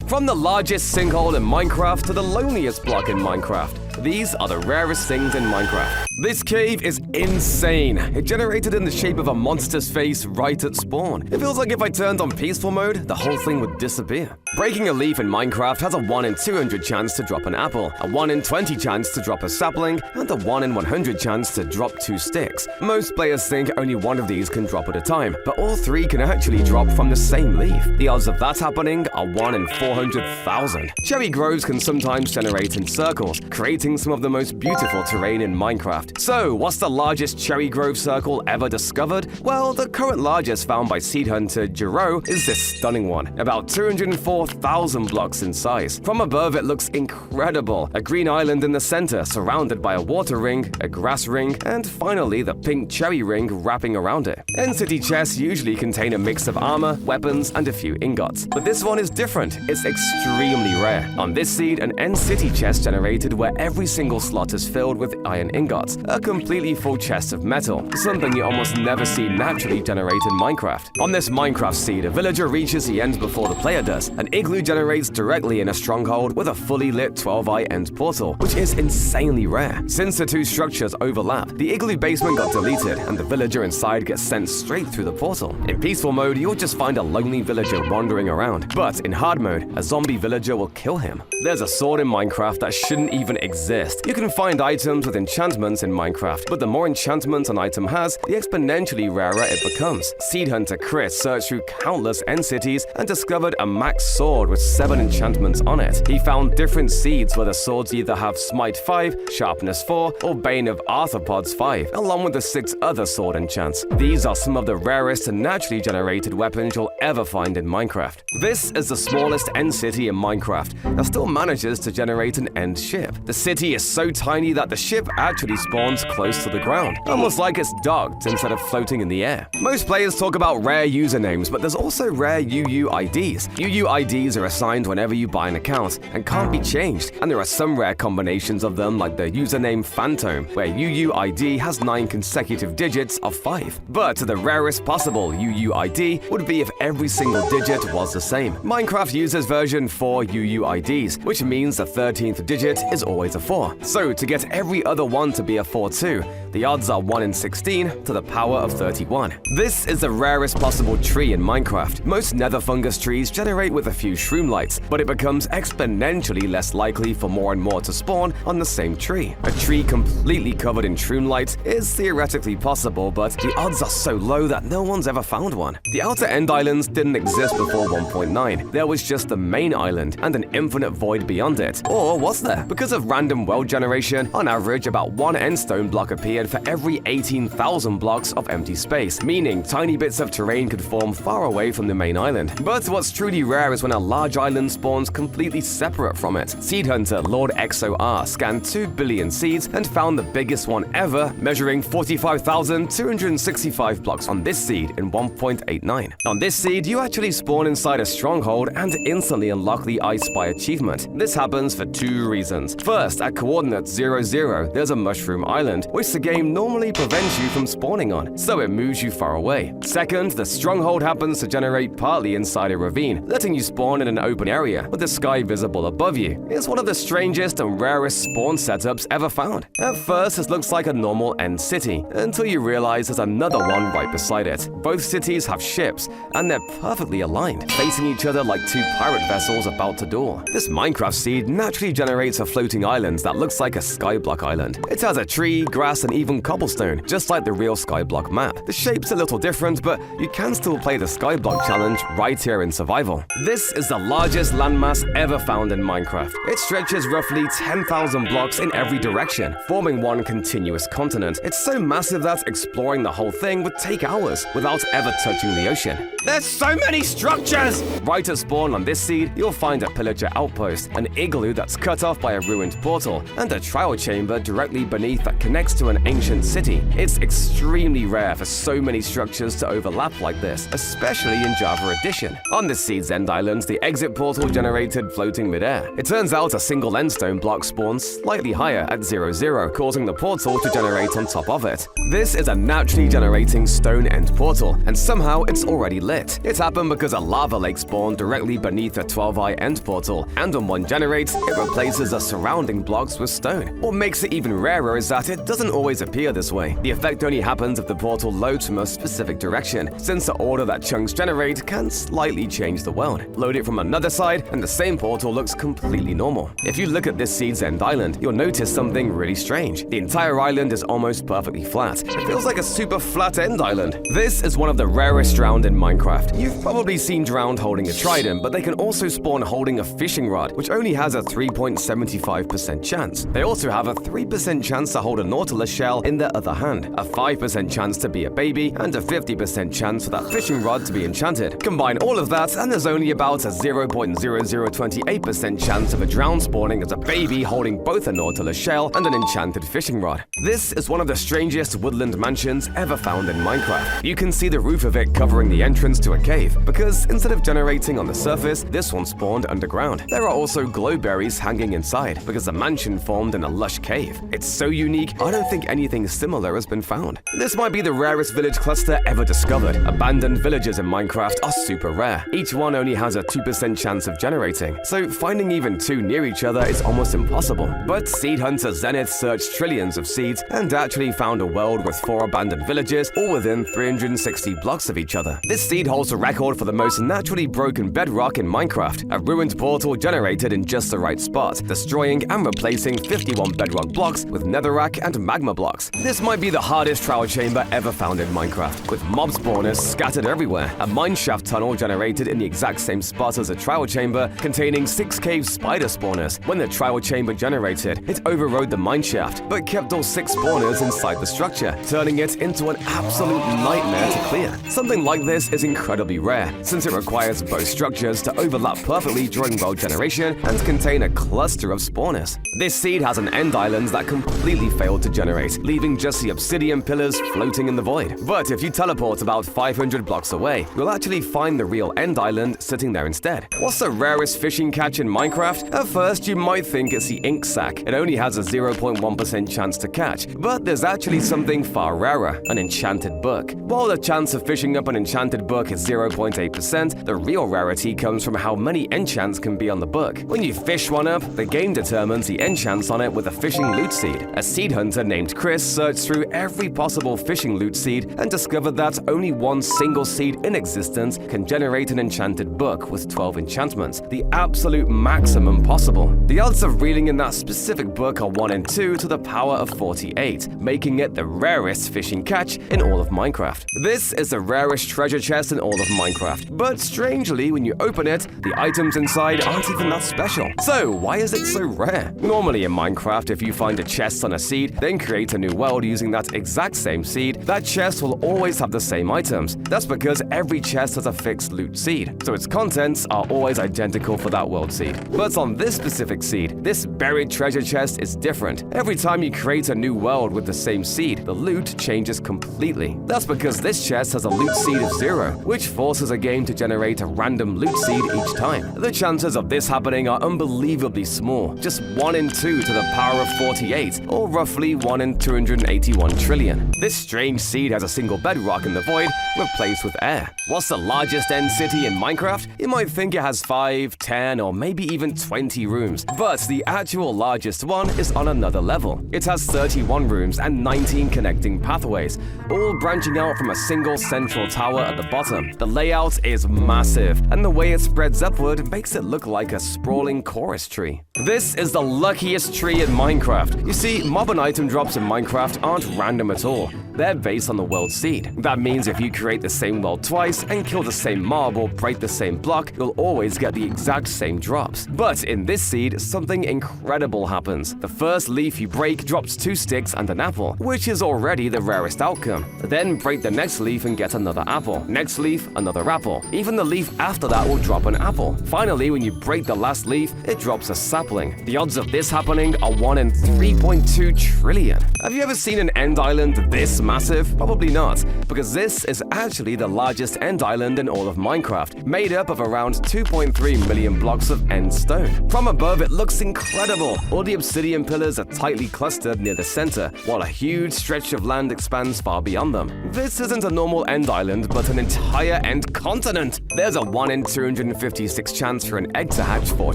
From the largest sinkhole in Minecraft to the loneliest block in Minecraft, these are the rarest things in Minecraft. This cave is insane. It generated in the shape of a monster's face right at spawn. It feels like if I turned on peaceful mode, the whole thing would disappear. Breaking a leaf in Minecraft has a 1 in 200 chance to drop an apple, a 1 in 20 chance to drop a sapling, and a 1 in 100 chance to drop 2 sticks. Most players think only one of these can drop at a time, but all 3 can actually drop from the same leaf. The odds of that happening are 1 in 400,000. Cherry groves can sometimes generate in circles, creating some of the most beautiful terrain in Minecraft. So, what's the largest cherry grove circle ever discovered? Well, the current largest found by seed hunter Giro is this stunning one, about 204,000 blocks in size. From above, it looks incredible. A green island in the center, surrounded by a water ring, a grass ring, and finally the pink cherry ring wrapping around it. End-city chests usually contain a mix of armor, weapons, and a few ingots. But this one is different. It's extremely rare. On this seed, an end-city chest generated where every single slot is filled with iron ingots, a completely full chest of metal, something you almost never see naturally generate in Minecraft. On this Minecraft seed, a villager reaches the end before the player does. An igloo generates directly in a stronghold with a fully lit 12-eye end portal, which is insanely rare. Since the 2 structures overlap, the igloo basement got deleted and the villager inside gets sent straight through the portal. In peaceful mode, you'll just find a lonely villager wandering around, but in hard mode, a zombie villager will kill him. There's a sword in Minecraft that shouldn't even exist. You can find items with enchantments in Minecraft, but the more enchantments an item has, the exponentially rarer it becomes. Seed hunter Chris searched through countless end cities and discovered a max sword with 7 enchantments on it. He found different seeds where the swords either have Smite 5, Sharpness 4, or Bane of Arthropods 5, along with the 6 other sword enchants. These are some of the rarest and naturally generated weapons you'll ever find in Minecraft. This is the smallest end city in Minecraft that still manages to generate an end ship. The city is so tiny that the ship actually spawns close to the ground, almost like it's docked instead of floating in the air. Most players talk about rare usernames, but there's also rare UUIDs. UUIDs are assigned whenever you buy an account and can't be changed, and there are some rare combinations of them like the username Phantom, where UUID has 9 consecutive digits of 5. But the rarest possible UUID would be if every single digit was the same. Minecraft uses version 4 UUIDs, which means the 13th digit is always a 4. So to get every other one to be a 4 too, the odds are 1 in 16 to the power of 31. This is the rarest possible tree in Minecraft. Most nether fungus trees generate with a few shroomlights, but it becomes exponentially less likely for more and more to spawn on the same tree. A tree completely covered in shroomlight is theoretically possible, but the odds are so low that no one's ever found one. The outer end islands didn't exist before 1.9. There was just the main island and an infinite void beyond it. Or was there? Because of random world generation, on average about 1 endstone block appeared for every 18,000 blocks of empty space, meaning tiny bits of terrain could form far away from the main island. But what's truly rare is when a large island spawns completely separate from it. Seed hunter LordXOR scanned 2 billion seeds and found the biggest one ever, measuring 45,265 blocks on this seed in 1.89. On this seed, you actually spawn inside a stronghold and instantly unlock the I Spy achievement. This happens for 2 reasons. First, at coordinate 00, there's a mushroom island, which the game normally prevents you from spawning on, so it moves you far away. Second, the stronghold happens to generate partly inside a ravine, letting you spawn in an open area with the sky visible above you. It's one of the strangest and rarest spawn setups ever found. At first, this looks like a normal end city, until you realize there's another one right beside it. Both cities have ships, and they're perfectly aligned, facing each other like 2 pirate vessels about to duel. This Minecraft seed naturally generates a floating island that looks like a skyblock island. It has a tree, grass, and even cobblestone, just like the real skyblock map. The shape's a little different, but you can still play the skyblock challenge right here in survival. This is the largest landmass ever found in Minecraft. It stretches roughly 10,000 blocks in every direction, forming one continuous continent. It's so massive that exploring the whole thing would take hours without ever touching the ocean. There's so many structures! Right at spawn on this seed, you'll find a pillager outpost, an igloo that's cut off by a ruined portal, and a trial chamber directly beneath beneath that connects to an ancient city. It's extremely rare for so many structures to overlap like this, especially in Java Edition. On this seed's end island, the exit portal generated floating midair. It turns out a single endstone block spawns slightly higher at 0,0, causing the portal to generate on top of it. This is a naturally generating stone end portal, and somehow it's already lit. It happened because a lava lake spawned directly beneath a 12i end portal, and when one generates, it replaces the surrounding blocks with stone. What makes it even rarer is that it doesn't always appear this way. The effect only happens if the portal loads from a specific direction, since the order that chunks generate can slightly change the world. Load it from another side, and the same portal looks completely normal. If you look at this seed's end island, you'll notice something really strange. The entire island is almost perfectly flat. It feels like a super flat end island. This is one of the rarest drowned in Minecraft. You've probably seen drowned holding a trident, but they can also spawn holding a fishing rod, which only has a 3.75% chance. They also have a 3% chance to hold a nautilus shell in their other hand, a 5% chance to be a baby, and a 50% chance for that fishing rod to be enchanted. Combine all of that, and there's only about a 0.0028% chance of a drowned spawning as a baby holding both a nautilus shell and an enchanted fishing rod. This is one of the strangest woodland mansions ever found in Minecraft. You can see the roof of it covering the entrance to a cave, because instead of generating on the surface, this one spawned underground. There are also glowberries hanging inside, because the mansion formed in a lush cave. It's so unique, I don't think anything similar has been found. This might be the rarest village cluster ever discovered. Abandoned villages in Minecraft are super rare. Each one only has a 2% chance of generating, so finding even two near each other is almost impossible. But Seed Hunter Zenith searched trillions of seeds and actually found a world with 4 abandoned villages, all within 360 blocks of each other. This seed holds a record for the most naturally broken bedrock in Minecraft, a ruined portal generated in just the right spot, destroying and replacing 51 bedrock blocks with netherrack and magma blocks. This might be the hardest trial chamber ever found in Minecraft, with mob spawners scattered everywhere. A mineshaft tunnel generated in the exact same spot as a trial chamber, containing 6 cave spider spawners. When the trial chamber generated, it overrode the mineshaft, but kept all 6 spawners inside the structure, turning it into an absolute nightmare to clear. Something like this is incredibly rare, since it requires both structures to overlap perfectly during world generation and contain a cluster of spawners. This seed has an end island that completely failed to generate, leaving just the obsidian pillars floating in the void. But if you teleport about 500 blocks away, you'll actually find the real end island sitting there instead. What's the rarest fishing catch in Minecraft? At first, you might think it's the ink sac. It only has a 0.1% chance to catch, but there's actually something far rarer, an enchanted book. While the chance of fishing up an enchanted book is 0.8%, the real rarity comes from how many enchants can be on the book. When you fish one up, the game determines the enchants on it with a fishing loot seed. A seed hunter named Chris searched through every possible fishing loot seed and discovered that only one single seed in existence can generate an enchanted book with 12 enchantments, the absolute maximum possible. The odds of reeling in that specific book are 1 in 2 to the power of 48, making it the rarest fishing catch in all of Minecraft. This is the rarest treasure chest in all of Minecraft, but strangely, when you open it, the items inside aren't even that special. So why is it so rare? Normally in Minecraft, if you find a chest on a seed, then create a new world using that exact same seed, that chest will always have the same items. That's because every chest has a fixed loot seed, so its contents are always identical for that world seed. But on this specific seed, this buried treasure chest is different. Every time you create a new world with the same seed, the loot changes completely. That's because this chest has a loot seed of 0, which forces a game to generate a random loot seed each time. The chances of this happening are unbelievably small, just 1 in 2 to the power of 48, or roughly 1 in 281 trillion. This strange seed has a single bedrock in the void, replaced with air. What's the largest end city in Minecraft? You might think it has 5, 10, or maybe even 20 rooms, but the actual largest one is on another level. It has 31 rooms and 19 connecting pathways, all branching out from a single central tower at the bottom. The layout is massive, and the way it spreads upward makes it look like a sprawling chorus tree. This is the luckiest tree in Minecraft. You see, mob and item drops in Minecraft aren't random at all. they're based on the world seed. That means if you create the same world twice and kill the same mob or break the same block, you'll always get the exact same drops. But in this seed, something incredible happens. The first leaf you break drops 2 sticks and an apple, which is already the rarest outcome. Then break the next leaf and get another apple. Next leaf, another apple. Even the leaf after that will drop an apple. Finally, when you break the last leaf, it drops a sapling. The odds of this happening are 1 in 3.2 trillion. Have you ever seen an end island this massive? Probably not, because this is actually the largest end island in all of Minecraft, made up of around 2.3 million blocks of end stone. From above, it looks incredible. All the obsidian pillars are tightly clustered near the center, while a huge stretch of land expands far beyond them. This isn't a normal end island, but an entire end continent. There's a 1 in 256 chance for an egg to hatch 4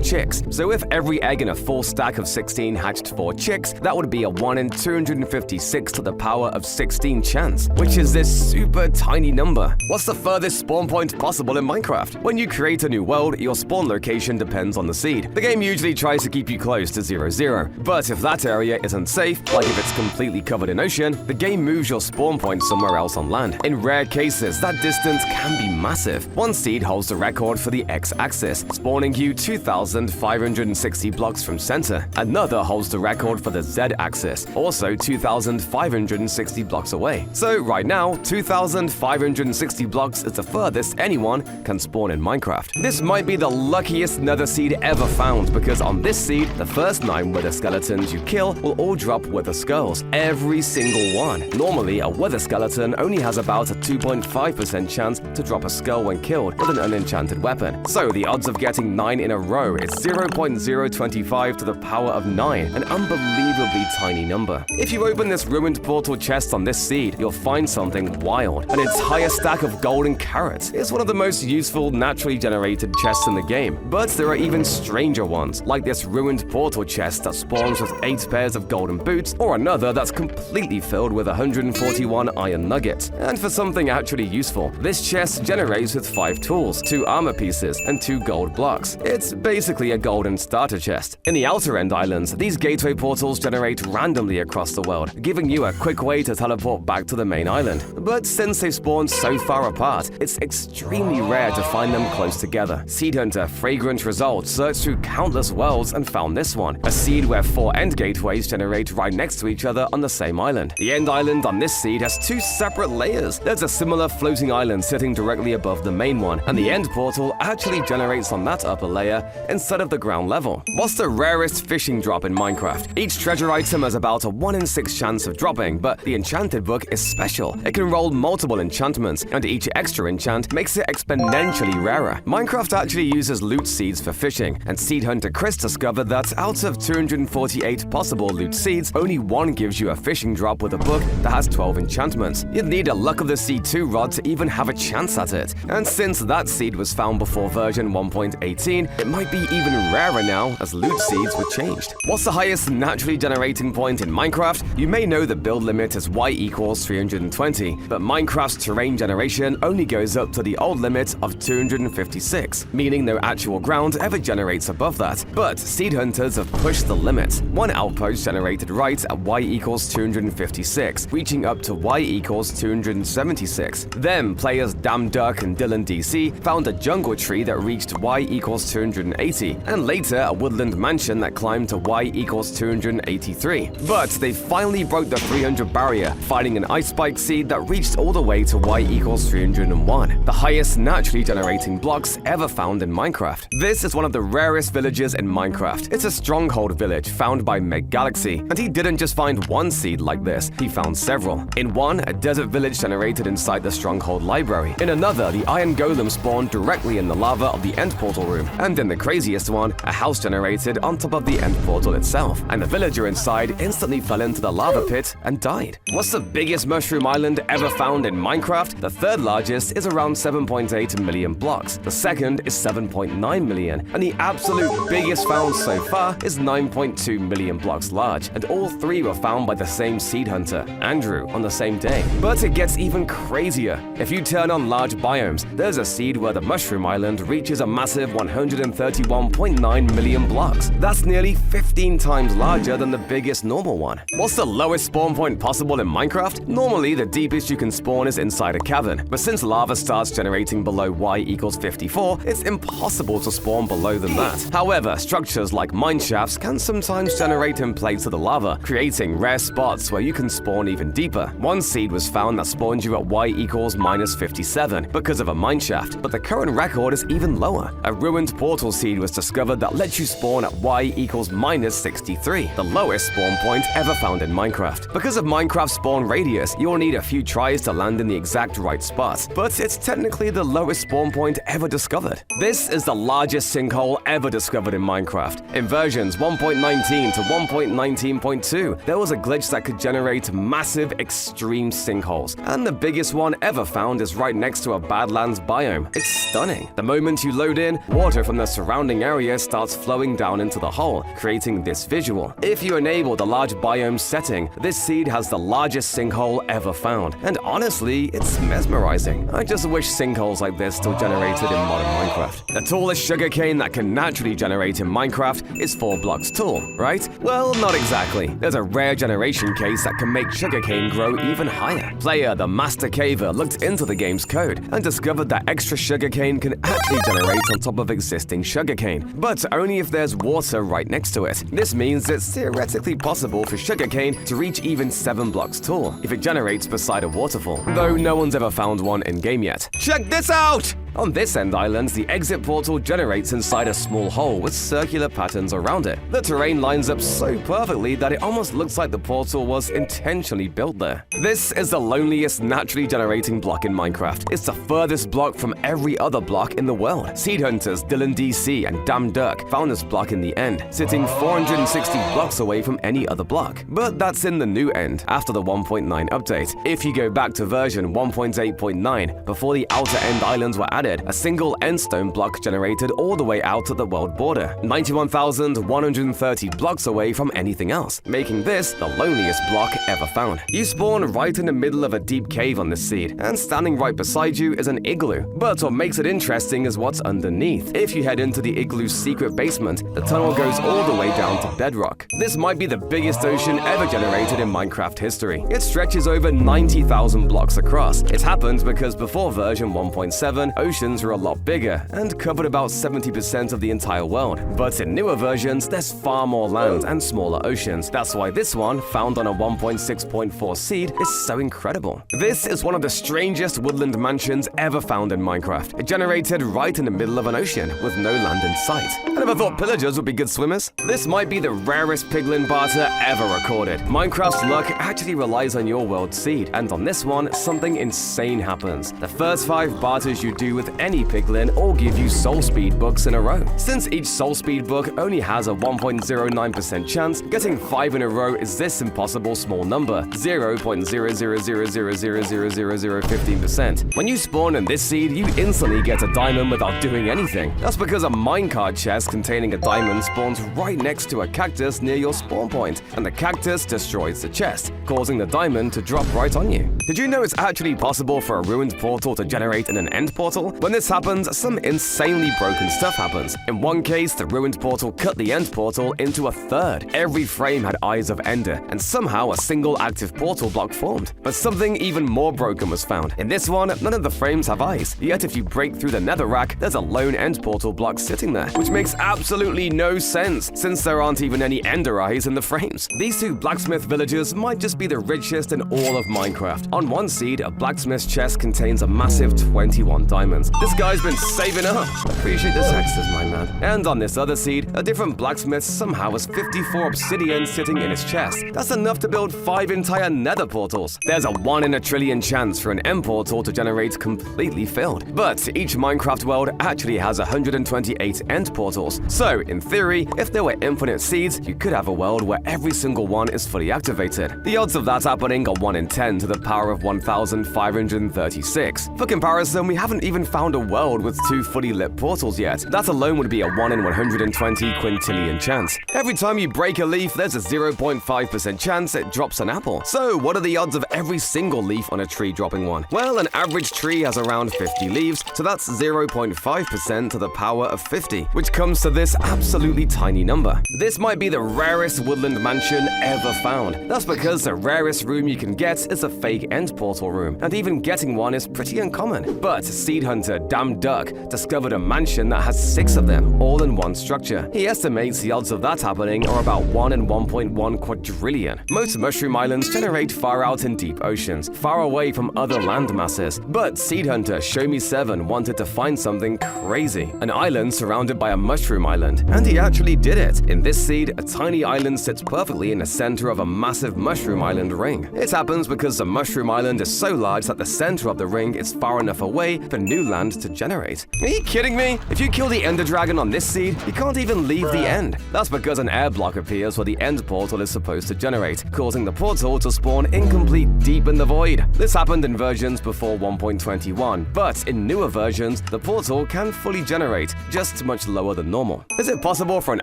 chicks. So if every egg in a full stack of 16 hatched 4 chicks, that would be a 1 in 256 to the power of 16 chance, which is this super tiny number. What's the furthest spawn point possible in Minecraft? When you create a new world, your spawn location depends on the seed. The game usually tries to keep you close to 0-0, but if that area isn't safe, like if it's completely covered in ocean, the game moves your spawn point somewhere else on land. In rare cases, that distance can be massive. One seed holds the record for the x-axis, spawning you 2,560 blocks from center. Another holds the record for the z-axis, also 2,560 blocks away. So right now, 2,560 blocks is the furthest anyone can spawn in Minecraft. This might be the luckiest nether seed ever found, because on this seed, the first 9 wither skeletons you kill will all drop wither skulls. Every single one. Normally, a wither skeleton only has about a 2.5% chance to drop a skull when killed with an unenchanted weapon. So the odds of getting 9 in a row is 0.025 to the power of 9, an unbelievably tiny number. If you open this ruined portal chest on this seed, you'll find something wild. An entire stack of golden carrots. It's one of the most useful naturally generated chests in the game, but there are even stranger ones, like this ruined portal chest that spawns with 8 pairs of golden boots, or another that's completely filled with 141 iron nuggets. And for something actually useful, this chest generates with 5 tools, 2 armor pieces, and 2 gold blocks. It's basically a golden starter chest. In the outer end islands, these gateway portals generate randomly across the world, giving you a quick way to teleport back to the main island. But since they spawn so far apart, it's extremely rare to find them close together. Seed Hunter Fragrant Results searched through countless worlds and found this one, a seed where 4 end gateways generate right next to each other on the same island. The end island on this seed has 2 separate layers. There's a similar floating island sitting directly above the main one, and the end portal actually generates on that upper layer instead of the ground level. What's the rarest fishing drop in Minecraft? Each treasure item has about a 1 in 6 chance of dropping, but the enchanted book is special. It can roll multiple enchantments, and each extra enchant makes it exponentially rarer. Minecraft actually uses loot seeds for fishing, and Seed Hunter Chris discovered that out of 248 possible loot seeds, only 1 gives you a fishing drop with a book that has 12 enchantments. You'd need a Luck of the Sea 2 rod to even have a chance at it. And since that seed was found before version 1.18, it might be even rarer now as loot seeds were changed. What's the highest naturally generating point in Minecraft? You may know the build limit is y equals 320, but Minecraft's terrain generation only goes up to the old limit of 256, meaning no actual ground ever generates above that. But Seed Hunters have pushed the limit. One outpost generated right at y equals 256, reaching up to y equals 276. Then players Damn Duck and Dylan DC found a jungle tree that reached y equals 280, and later a woodland mansion that climbed to y equals 283. But they finally broke the 300 barrier, finding an ice spike seed that reached all the way to y equals 301, the highest naturally generating blocks ever found in Minecraft. This is one of the rarest villages in Minecraft. It's a stronghold village found by Meg Galaxy, and he didn't just find one seed like this, he found several. In one, a desert village generated inside the stronghold library. In another, the iron golem spawned directly in the lava of the end portal room. And in the craziest one, a house generated on top of the end portal itself, and the villager inside instantly fell into the lava pit and died. What's the biggest mushroom island ever found in Minecraft? The third largest is around 7.8 million blocks. The second is 7.9 million, and the absolute biggest found so far is 9.2 million blocks large, and all 3 were found by the same seed hunter, Andrew, on the same day. But it gets even crazier. If you turn on large biomes, there's a seed where the mushroom island reaches a massive 131.9 million blocks. That's nearly 15 times larger than the biggest normal one. What's the lowest spawn point possible in Minecraft? Minecraft, normally the deepest you can spawn is inside a cavern, but since lava starts generating below y=54, it's impossible to spawn below than that. However, structures like mineshafts can sometimes generate in place of the lava, creating rare spots where you can spawn even deeper. One seed was found that spawned you at y=-57 because of a mineshaft, but the current record is even lower. A ruined portal seed was discovered that lets you spawn at y=-63, the lowest spawn point ever found in Minecraft. Because of Minecraft's spawn radius, you'll need a few tries to land in the exact right spot, but it's technically the lowest spawn point ever discovered. This is the largest sinkhole ever discovered in Minecraft. In versions 1.19 to 1.19.2, there was a glitch that could generate massive, extreme sinkholes, and the biggest one ever found is right next to a Badlands biome. It's stunning. The moment you load in, water from the surrounding area starts flowing down into the hole, creating this visual. If you enable the large biome setting, this seed has the largest sinkhole ever found, and honestly, it's mesmerizing. I just wish sinkholes like this still generated in modern Minecraft. The tallest sugarcane that can naturally generate in Minecraft is 4 blocks tall, right? Well, not exactly. There's a rare generation case that can make sugarcane grow even higher. Player the Master Caver looked into the game's code and discovered that extra sugarcane can actually generate on top of existing sugarcane, but only if there's water right next to it. This means it's theoretically possible for sugarcane to reach even 7 blocks tall if it generates beside a waterfall, though no one's ever found one in-game yet. Check this out! On this end island, the exit portal generates inside a small hole with circular patterns around it. The terrain lines up so perfectly that it almost looks like the portal was intentionally built there. This is the loneliest naturally generating block in Minecraft. It's the furthest block from every other block in the world. Seed hunters Dylan DC and Damn Dirk found this block in the end, sitting 460 blocks away from any other block. But that's in the new end, after the 1.9 update. If you go back to version 1.8.9, before the outer end islands were added, a single endstone block generated all the way out at the world border, 91,130 blocks away from anything else, making this the loneliest block ever found. You spawn right in the middle of a deep cave on this seed, and standing right beside you is an igloo. But what makes it interesting is what's underneath. If you head into the igloo's secret basement, the tunnel goes all the way down to bedrock. This might be the biggest ocean ever generated in Minecraft history. It stretches over 90,000 blocks across. It happened because before version 1.7, oceans were a lot bigger and covered about 70% of the entire world. But in newer versions, there's far more land and smaller oceans. That's why this one, found on a 1.6.4 seed, is so incredible. This is one of the strangest woodland mansions ever found in Minecraft. It generated right in the middle of an ocean with no land in sight. I never thought pillagers would be good swimmers. This might be the rarest piglin barter ever recorded. Minecraft's luck actually relies on your world seed, and on this one, something insane happens. The first 5 barters you do with any piglin all give you soul speed books in a row. Since each soul speed book only has a 1.09% chance, getting 5 in a row is this impossible small number, 0.00000000015%. When you spawn in this seed, you instantly get a diamond without doing anything. That's because a minecart chest containing a diamond spawns right next to a cactus near your spawn point, and the cactus destroys the chest, causing the diamond to drop right on you. Did you know it's actually possible for a ruined portal to generate in an end portal? When this happens, some insanely broken stuff happens. In one case, the ruined portal cut the end portal into a third. Every frame had eyes of Ender, and somehow a single active portal block formed. But something even more broken was found. In this one, none of the frames have eyes, yet if you break through the netherrack, there's a lone end portal block sitting there, which makes absolutely no sense, since there aren't even any Ender eyes in the frames. These 2 blacksmith villagers might just be the richest in all of Minecraft. On one seed, a blacksmith's chest contains a massive 21 diamonds. This guy's been saving up. Appreciate the textures, my man. And on this other seed, a different blacksmith somehow has 54 obsidian sitting in his chest. That's enough to build 5 entire nether portals. There's a 1 in a trillion chance for an end portal to generate completely filled. But each Minecraft world actually has 128 end portals. So, in theory, if there were infinite seeds, you could have a world where every single one is fully activated. The odds of that happening are 1 in 10 to the power of 1,536. For comparison, we haven't even even found a world with 2 fully lit portals yet. That alone would be a 1 in 120 quintillion chance. Every time you break a leaf, there's a 0.5% chance it drops an apple. So what are the odds of every single leaf on a tree dropping one? Well, an average tree has around 50 leaves, so that's 0.5% to the power of 50, which comes to this absolutely tiny number. This might be the rarest woodland mansion ever found. That's because the rarest room you can get is a fake end portal room, and even getting one is pretty uncommon. But seed hunter Damn Duck discovered a mansion that has 6 of them, all in one structure. He estimates the odds of that happening are about 1 in 1.1 quadrillion. Most mushroom islands generate far out in deep oceans, far away from other land masses. But seed hunter Show Me 7 wanted to find something crazy, an island surrounded by a mushroom island, and he actually did it. In this seed, a tiny island sits perfectly in the center of a massive mushroom island ring. It happens because the mushroom island is so large that the center of the ring is far enough away for new land to generate. Are you kidding me? If you kill the ender dragon on this seed, you can't even leave the end. That's because an air block appears where the end portal is supposed to generate, causing the portal to spawn incomplete deep in the void. This happened in versions before 1.21, but in newer versions, the portal can fully generate, just much lower than normal. Is it possible for an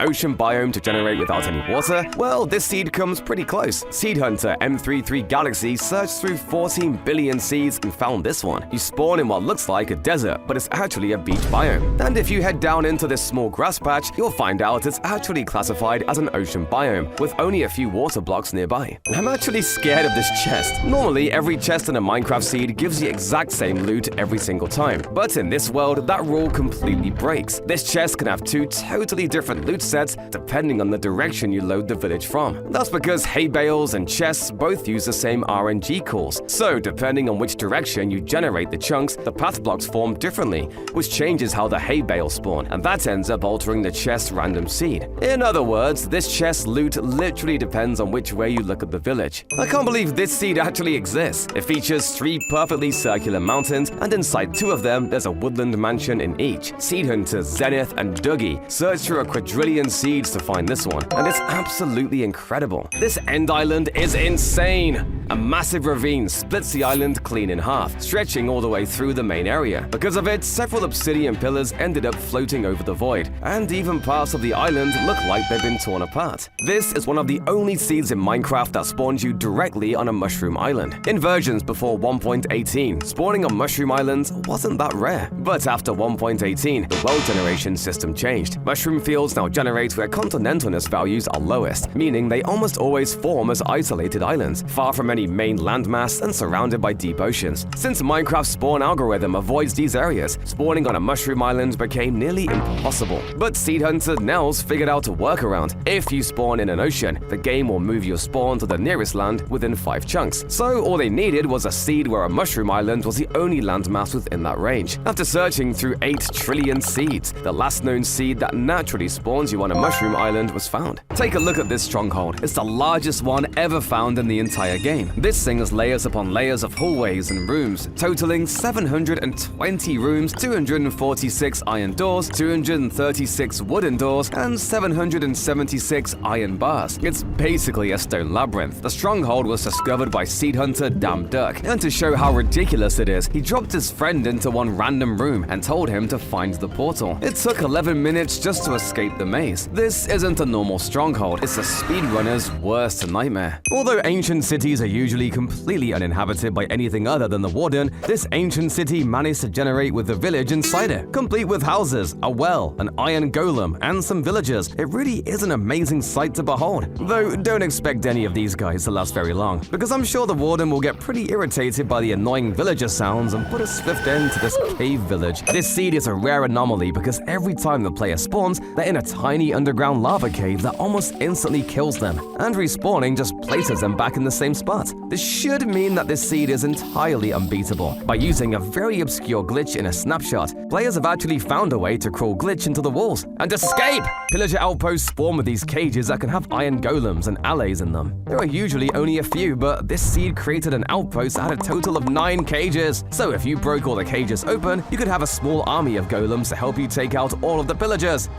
ocean biome to generate without any water? Well, this seed comes pretty close. Seed hunter M33 Galaxy searched through 14 billion seeds and found this one. You spawn in what looks like a desert, but it's actually a beach biome. And if you head down into this small grass patch, you'll find out it's actually classified as an ocean biome, with only a few water blocks nearby. I'm actually scared of this chest. Normally, every chest in a Minecraft seed gives the exact same loot every single time, but in this world, that rule completely breaks. This chest can have 2 totally different loot sets depending on the direction you load the village from. That's because hay bales and chests both use the same RNG cores, so depending on which direction you generate the chunks, the path blocks form differently, which changes how the hay bales spawn, and that ends up altering the chest's random seed. In other words, this chest loot literally depends on which way you look at the village. I can't believe this seed actually exists. It features 3 perfectly circular mountains, and inside 2 of them, there's a woodland mansion in each. Seed hunters Zenith and Dougie searched through a quadrillion seeds to find this one, and it's absolutely incredible. This end island is insane! A massive ravine splits the island clean in half, stretching all the way through the main area. Because of it, several obsidian pillars ended up floating over the void, and even parts of the island look like they've been torn apart. This is one of the only seeds in Minecraft that spawns you directly on a mushroom island. In versions before 1.18, spawning on mushroom islands wasn't that rare. But after 1.18, the world generation system changed. Mushroom fields now generate where continentalness values are lowest, meaning they almost always form as isolated islands, far from any main landmass and surrounded by deep oceans. Since Minecraft's spawn algorithm avoids these areas, spawning on a mushroom island became nearly impossible. But seed hunter Nels figured out a workaround. If you spawn in an ocean, the game will move your spawn to the nearest land within 5 chunks. So all they needed was a seed where a mushroom island was the only landmass within that range. After searching through 8 trillion seeds, the last known seed that naturally spawns you on a mushroom island was found. Take a look at this stronghold. It's the largest one ever found in the entire game. This thing has layers upon layers of hallways and rooms, totaling 720 rooms, 246 iron doors, 236 wooden doors, and 776 iron bars. It's basically a stone labyrinth. The stronghold was discovered by seed hunter Damn Duck, and to show how ridiculous it is, he dropped his friend into one random room and told him to find the portal. It took 11 minutes just to escape the maze. This isn't a normal stronghold, it's a speedrunner's worst nightmare. Although ancient cities are usually completely uninhabited by anything other than the warden, this ancient city managed to generate with the village inside it, complete with houses, a well, an iron golem, and some villagers. It really is an amazing sight to behold. Though don't expect any of these guys to last very long, because I'm sure the warden will get pretty irritated by the annoying villager sounds and put a swift end to this cave village. This seed is a rare anomaly because every time the player spawns, they're in a tiny underground lava cave that almost instantly kills them, and respawning just places them back in the same spot. This should mean that this seed is entirely unbeatable. By using a very obscure glitch in a snapshot, players have actually found a way to crawl glitch into the walls and escape! Pillager outposts spawn with these cages that can have iron golems and allays in them. There are usually only a few, but this seed created an outpost that had a total of 9 cages. So if you broke all the cages open, you could have a small army of golems to help you take out all of the pillagers.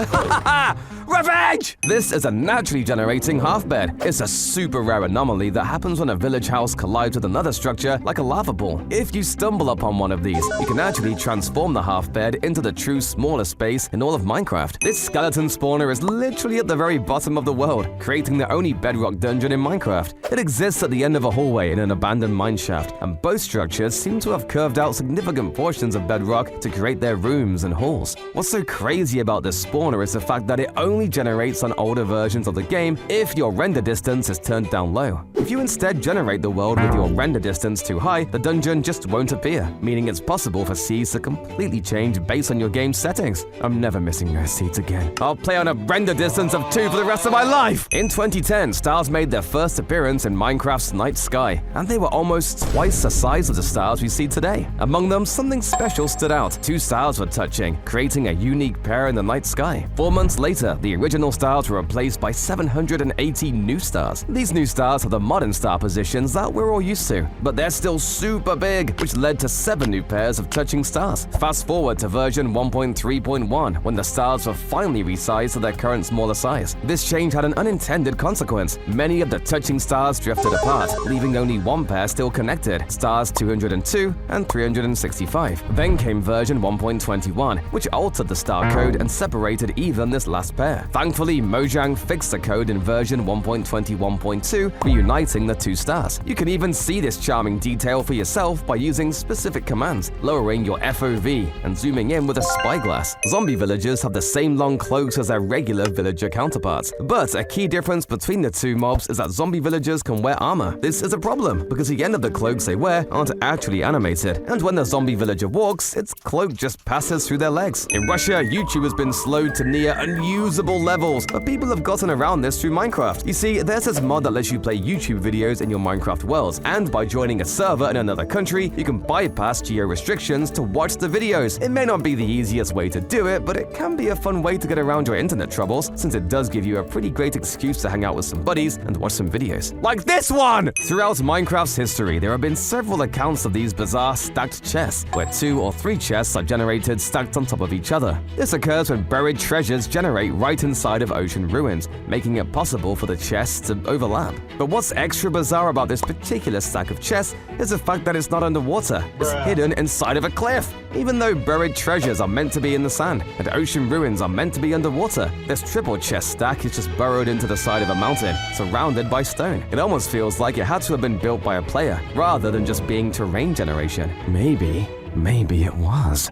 Revenge! This is a naturally generating half bed. It's a super rare anomaly that happens when a village village house collides with another structure like a lava pool. If you stumble upon one of these, you can actually transform the half bed into the true smallest space in all of Minecraft. This skeleton spawner is literally at the very bottom of the world, creating the only bedrock dungeon in Minecraft. It exists at the end of a hallway in an abandoned mineshaft, and both structures seem to have curved out significant portions of bedrock to create their rooms and halls. What's so crazy about this spawner is the fact that it only generates on older versions of the game if your render distance is turned down low. If you instead generate the world with your render distance too high, the dungeon just won't appear, meaning it's possible for seeds to completely change based on your game's settings. I'm never missing those seeds again. I'll play on a render distance of 2 for the rest of my life! In 2010, stars made their first appearance in Minecraft's night sky, and they were almost twice the size of the stars we see today. Among them, something special stood out. 2 stars were touching, creating a unique pair in the night sky. 4 months later, the original stars were replaced by 780 new stars. These new stars have the modern star positions that we're all used to, but they're still super big, which led to 7 new pairs of touching stars. Fast forward to version 1.3.1, when the stars were finally resized to their current smaller size. This change had an unintended consequence. Many of the touching stars drifted apart, leaving only 1 pair still connected, stars 202 and 365. Then came version 1.21, which altered the star code and separated even this last pair. Thankfully, Mojang fixed the code in version 1.21.2, reuniting the 2 stars. You can even see this charming detail for yourself by using specific commands, lowering your FOV and zooming in with a spyglass. Zombie villagers have the same long cloaks as their regular villager counterparts, but a key difference between the 2 mobs is that zombie villagers can wear armor. This is a problem because the end of the cloaks they wear aren't actually animated, and when the zombie villager walks, its cloak just passes through their legs. In Russia, YouTube has been slowed to near unusable levels, but people have gotten around this through Minecraft. You see, there's this mod that lets you play YouTube videos in your Minecraft worlds, and by joining a server in another country, you can bypass geo restrictions to watch the videos. It may not be the easiest way to do it, but it can be a fun way to get around your internet troubles, since it does give you a pretty great excuse to hang out with some buddies and watch some videos. Like this one! Throughout Minecraft's history, there have been several accounts of these bizarre stacked chests, where 2 or 3 chests are generated stacked on top of each other. This occurs when buried treasures generate right inside of ocean ruins, making it possible for the chests to overlap. But what's extra bizarre about this particular stack of chests is the fact that it's not underwater. It's hidden inside of a cliff. Even though buried treasures are meant to be in the sand and ocean ruins are meant to be underwater, this triple chest stack is just burrowed into the side of a mountain, surrounded by stone. It almost feels like it had to have been built by a player, rather than just being terrain generation. Maybe it was.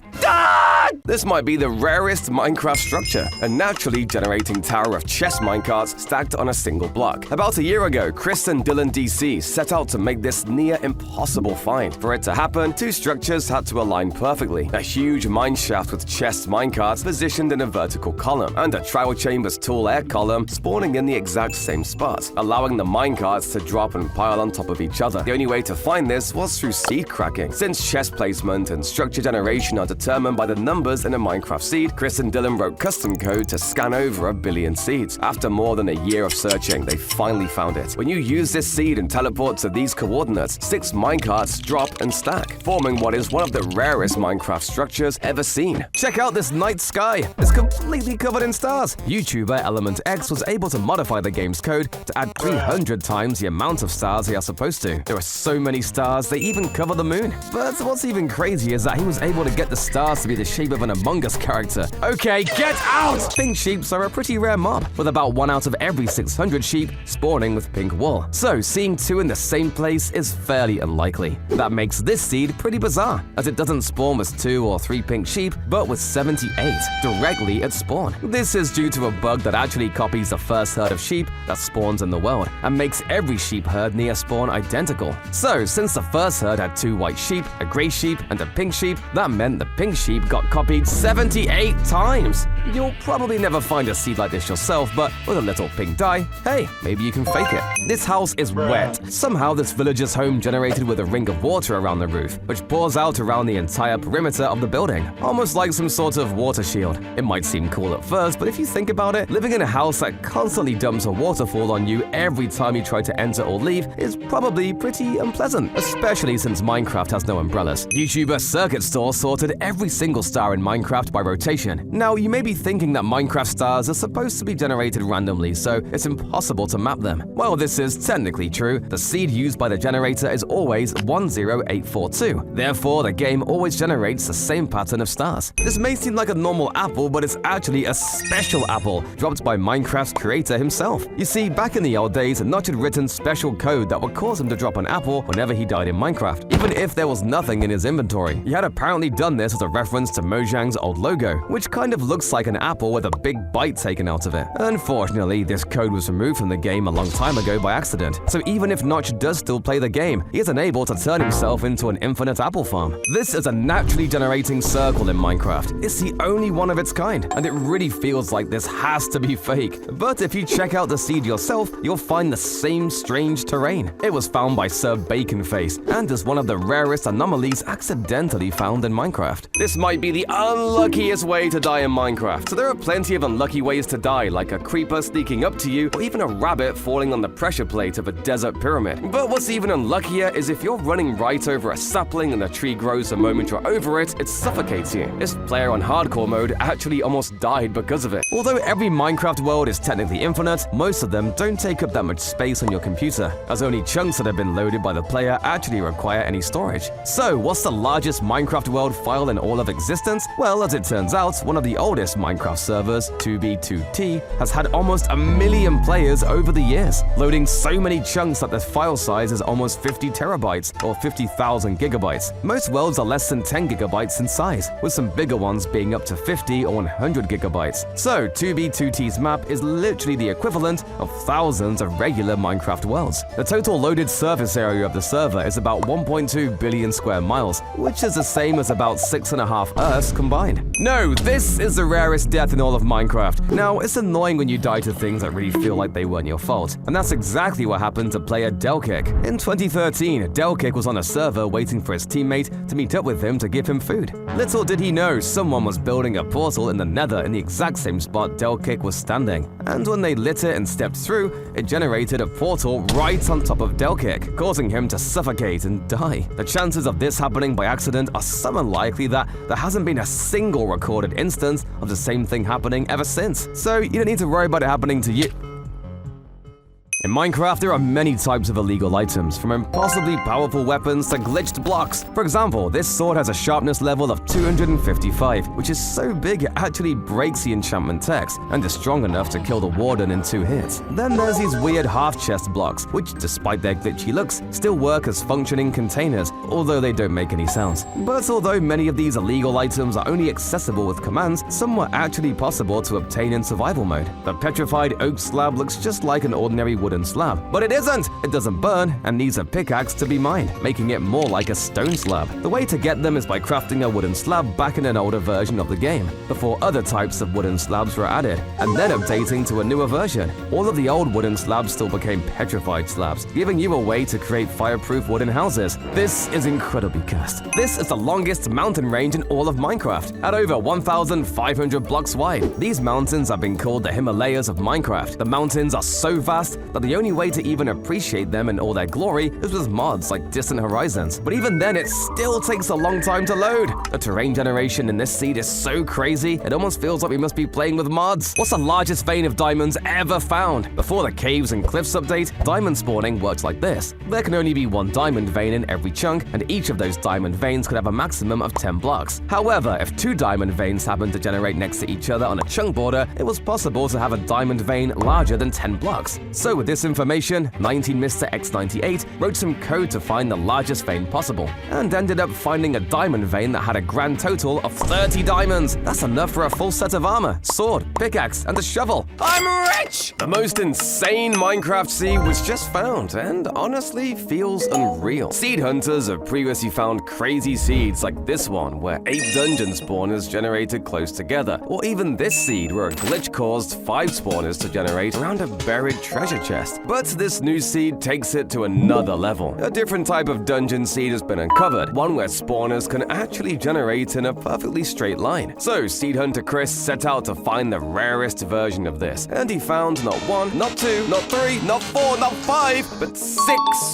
This might be the rarest Minecraft structure, a naturally generating tower of chest minecarts stacked on a single block. About a year ago, Chris and Dylan DC set out to make this near impossible find. For it to happen, 2 structures had to align perfectly. A huge mineshaft with chest minecarts positioned in a vertical column, and a trial chamber's tall air column spawning in the exact same spot, allowing the minecarts to drop and pile on top of each other. The only way to find this was through seed cracking. Since chest placement and structure generation are determined by the numbers in a Minecraft seed, Chris and Dylan wrote custom code to scan over 1 billion seeds. After more than a year of searching, they finally found it. When you use this seed and teleport to these coordinates, 6 minecarts drop and stack, forming what is one of the rarest Minecraft structures ever seen. Check out this night sky. It's completely covered in stars. YouTuber Element X was able to modify the game's code to add 300 times the amount of stars they are supposed to. There are so many stars, they even cover the moon. But what's even crazy is that he was able to get the stars to be the shape of an Among Us character. Okay, get out! Pink sheeps are a pretty rare mob, with about 1 out of every 600 sheep spawning with pink wool. So seeing 2 in the same place is fairly unlikely. That makes this seed pretty bizarre, as it doesn't spawn with 2 or 3 pink sheep, but with 78 directly at spawn. This is due to a bug that actually copies the first herd of sheep that spawns in the world, and makes every sheep herd near spawn identical. So since the first herd had 2 white sheep, a grey sheep, and a pink sheep, that meant the pink sheep got copied 78 times. You'll probably never find a seed like this yourself, but with a little pink dye, hey, maybe you can fake it. This house is wet. Somehow this villager's home generated with a ring of water around the roof, which pours out around the entire perimeter of the building, almost like some sort of water shield. It might seem cool at first, but if you think about it, living in a house that constantly dumps a waterfall on you every time you try to enter or leave is probably pretty unpleasant, especially since Minecraft has no umbrellas. YouTuber Circuit Store sorted every single star star in Minecraft by rotation. Now, you may be thinking that Minecraft stars are supposed to be generated randomly, so it's impossible to map them. Well, this is technically true. The seed used by the generator is always 10842. Therefore, the game always generates the same pattern of stars. This may seem like a normal apple, but it's actually a special apple dropped by Minecraft's creator himself. You see, back in the old days, Notch had written special code that would cause him to drop an apple whenever he died in Minecraft, even if there was nothing in his inventory. He had apparently done this as a reference to Mojang's old logo, which kind of looks like an apple with a big bite taken out of it. Unfortunately, this code was removed from the game a long time ago by accident, so even if Notch does still play the game, he is unable to turn himself into an infinite apple farm. This is a naturally generating circle in Minecraft. It's the only one of its kind, and it really feels like this has to be fake. But if you check out the seed yourself, you'll find the same strange terrain. It was found by Sir Baconface, and is one of the rarest anomalies accidentally found in Minecraft. This might be the unluckiest way to die in Minecraft, so there are plenty of unlucky ways to die, like a creeper sneaking up to you, or even a rabbit falling on the pressure plate of a desert pyramid. But what's even unluckier is if you're running right over a sapling and the tree grows the moment you're over it, it suffocates you. This player on hardcore mode actually almost died because of it. Although every Minecraft world is technically infinite, most of them don't take up that much space on your computer, as only chunks that have been loaded by the player actually require any storage. So, what's the largest Minecraft world file in all of existence? Well, as it turns out, one of the oldest Minecraft servers, 2b2t, has had almost 1 million players over the years, loading so many chunks that the file size is almost 50 terabytes or 50,000 gigabytes. Most worlds are less than 10 gigabytes in size, with some bigger ones being up to 50 or 100 gigabytes. So 2b2t's map is literally the equivalent of thousands of regular Minecraft worlds. The total loaded surface area of the server is about 1.2 billion square miles, which is the same as about 6.5 Earths combined. No, this is the rarest death in all of Minecraft. Now, it's annoying when you die to things that really feel like they weren't your fault, and that's exactly what happened to player Delkick. In 2013, Delkick was on a server waiting for his teammate to meet up with him to give him food. Little did he know someone was building a portal in the nether in the exact same spot Delkick was standing, and when they lit it and stepped through, it generated a portal right on top of Delkick, causing him to suffocate and die. The chances of this happening by accident are so unlikely that there hasn't been a single recorded instance of the same thing happening ever since. So you don't need to worry about it happening to you. In Minecraft, there are many types of illegal items, from impossibly powerful weapons to glitched blocks. For example, this sword has a sharpness level of 255, which is so big it actually breaks the enchantment text, and is strong enough to kill the warden in 2 hits. Then there's these weird half-chest blocks, which, despite their glitchy looks, still work as functioning containers, although they don't make any sounds. But although many of these illegal items are only accessible with commands, some were actually possible to obtain in survival mode. The petrified oak slab looks just like an ordinary wooden slab, but it isn't! It doesn't burn and needs a pickaxe to be mined, making it more like a stone slab. The way to get them is by crafting a wooden slab back in an older version of the game, before other types of wooden slabs were added, and then updating to a newer version. All of the old wooden slabs still became petrified slabs, giving you a way to create fireproof wooden houses. This is incredibly cursed. This is the longest mountain range in all of Minecraft, at over 1,500 blocks wide. These mountains have been called the Himalayas of Minecraft. The mountains are so vast that the only way to even appreciate them in all their glory is with mods like Distant Horizons. But even then, it still takes a long time to load. The terrain generation in this seed is so crazy, it almost feels like we must be playing with mods. What's the largest vein of diamonds ever found? Before the caves and cliffs update, diamond spawning works like this. There can only be 1 diamond vein in every chunk, and each of those diamond veins could have a maximum of 10 blocks. However, if 2 diamond veins happen to generate next to each other on a chunk border, it was possible to have a diamond vein larger than 10 blocks. So with this information, 19mrx98 wrote some code to find the largest vein possible, and ended up finding a diamond vein that had a grand total of 30 diamonds. That's enough for a full set of armor, sword, pickaxe, and a shovel. I'm rich! The most insane Minecraft seed was just found, and honestly feels unreal. Seed hunters have previously found crazy seeds like this one, where 8 dungeon spawners generated close together, or even this seed where a glitch caused 5 spawners to generate around a buried treasure chest. chest. But this new seed takes it to another level. A different type of dungeon seed has been uncovered, one where spawners can actually generate in a perfectly straight line. So seed hunter Chris set out to find the rarest version of this, and he found not 1, not 2, not 3, not 4, not 5, but 6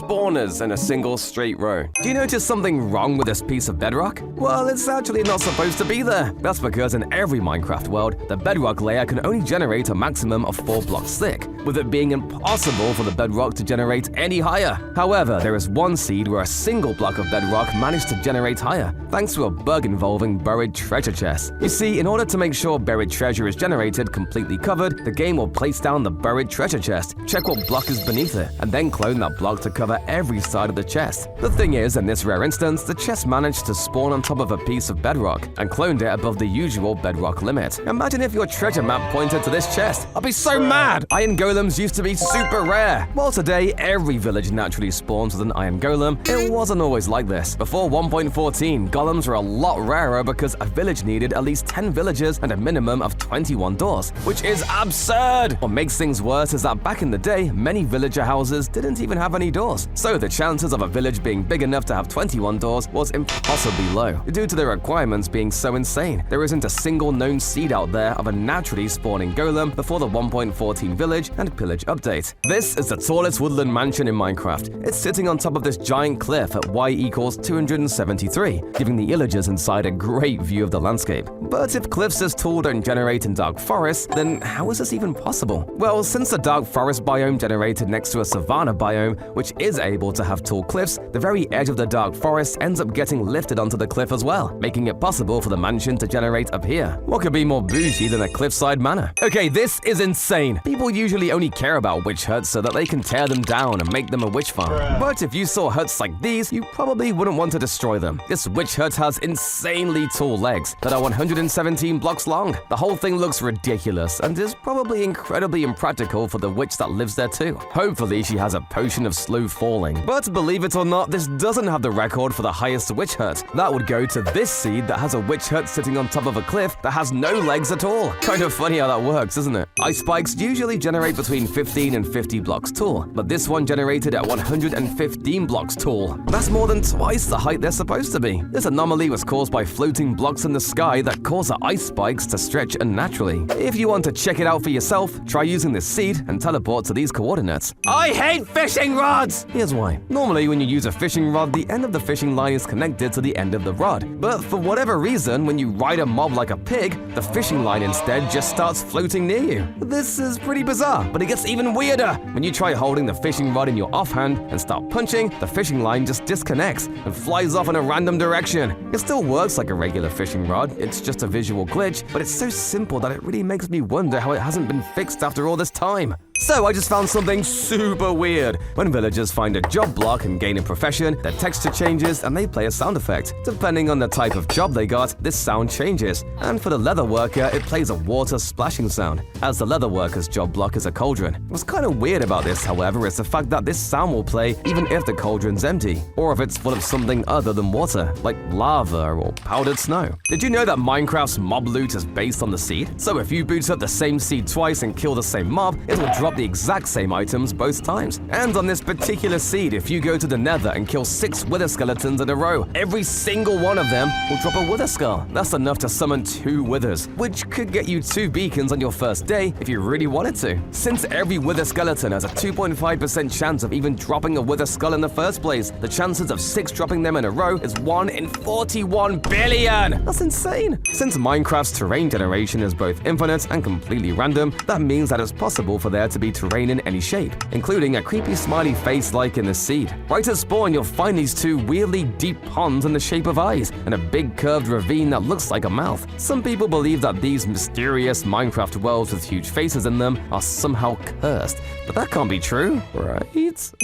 spawners in a single straight row. Do you notice something wrong with this piece of bedrock? Well, it's actually not supposed to be there. That's because in every Minecraft world, the bedrock layer can only generate a maximum of 4 blocks thick, with it being impossible for the bedrock to generate any higher. However, there is one seed where a single block of bedrock managed to generate higher, thanks to a bug involving buried treasure chests. You see, in order to make sure buried treasure is generated completely covered, the game will place down the buried treasure chest, check what block is beneath it, and then clone that block to cover every side of the chest. The thing is, in this rare instance, the chest managed to spawn on top of a piece of bedrock and cloned it above the usual bedrock limit. Imagine if your treasure map pointed to this chest. I'd be so mad! Iron golems used to be super rare. While today, every village naturally spawns with an iron golem, it wasn't always like this. Before 1.14, golems were a lot rarer because a village needed at least 10 villagers and a minimum of 21 doors, which is absurd! What makes things worse is that back in the day, many villager houses didn't even have any doors, so the chances of a village being big enough to have 21 doors was impossibly low, due to the requirements being so insane. There isn't a single known seed out there of a naturally spawning golem before the 1.14 village and pillage update. This is the tallest woodland mansion in Minecraft. It's sitting on top of this giant cliff at y equals 273, giving the villagers inside a great view of the landscape. But if cliffs as tall don't generate in dark forests, then how is this even possible? Well, since the dark forest biome generated next to a savanna biome, which is able to have tall cliffs, the very edge of the dark forest ends up getting lifted onto the cliff as well, making it possible for the mansion to generate up here. What could be more bougie than a cliffside manor? Okay, this is insane. People usually only care about witch huts so that they can tear them down and make them a witch farm. But if you saw huts like these, you probably wouldn't want to destroy them. This witch hut has insanely tall legs that are 117 blocks long. The whole thing looks ridiculous and is probably incredibly impractical for the witch that lives there too. Hopefully she has a potion of slow falling. But believe it or not, this doesn't have the record for the highest witch hut. That would go to this seed that has a witch hut sitting on top of a cliff that has no legs at all. Kind of funny how that works, isn't it? Ice spikes usually generate between 15 and 50 blocks tall, but this one generated at 115 blocks tall. That's more than twice the height they're supposed to be. This anomaly was caused by floating blocks in the sky that cause the ice spikes to stretch unnaturally. If you want to check it out for yourself, try using this seed and teleport to these coordinates. I hate fishing rods! Here's why. Normally when you use a fishing rod, the end of the fishing line is connected to the end of the rod. But for whatever reason, when you ride a mob like a pig, the fishing line instead just starts floating near you. This is pretty bizarre, but it gets even weirder. When you try holding the fishing rod in your offhand and start punching, the fishing line just disconnects and flies off in a random direction. It still works like a regular fishing rod, it's just a visual glitch, but it's so simple that it really makes me wonder how it hasn't been fixed after all this time. So I just found something super weird. When villagers find a job block and gain a profession, their texture changes and they play a sound effect. Depending on the type of job they got, this sound changes. And for the leather worker, it plays a water splashing sound, as the leather worker's job block is a cauldron. What's kind of weird about this, however, is the fact that this sound will play even if the cauldron's empty, or if it's full of something other than water, like lava or powdered snow. Did you know that Minecraft's mob loot is based on the seed? So if you boot up the same seed twice and kill the same mob, it will drop the exact same items both times. And on this particular seed, if you go to the nether and kill 6 wither skeletons in a row, every single one of them will drop a wither skull. That's enough to summon 2 withers, which could get you 2 beacons on your first day if you really wanted to. Since every wither skeleton has a 2.5% chance of even dropping a wither skull in the first place, the chances of 6 dropping them in a row is 1 in 41 billion! That's insane! Since Minecraft's terrain generation is both infinite and completely random, that means that it's possible for there to be terrain in any shape, including a creepy smiley face like in the seed. Right at spawn, you'll find these 2 weirdly deep ponds in the shape of eyes, and a big curved ravine that looks like a mouth. Some people believe that these mysterious Minecraft worlds with huge faces in them are somehow cursed, but that can't be true, right?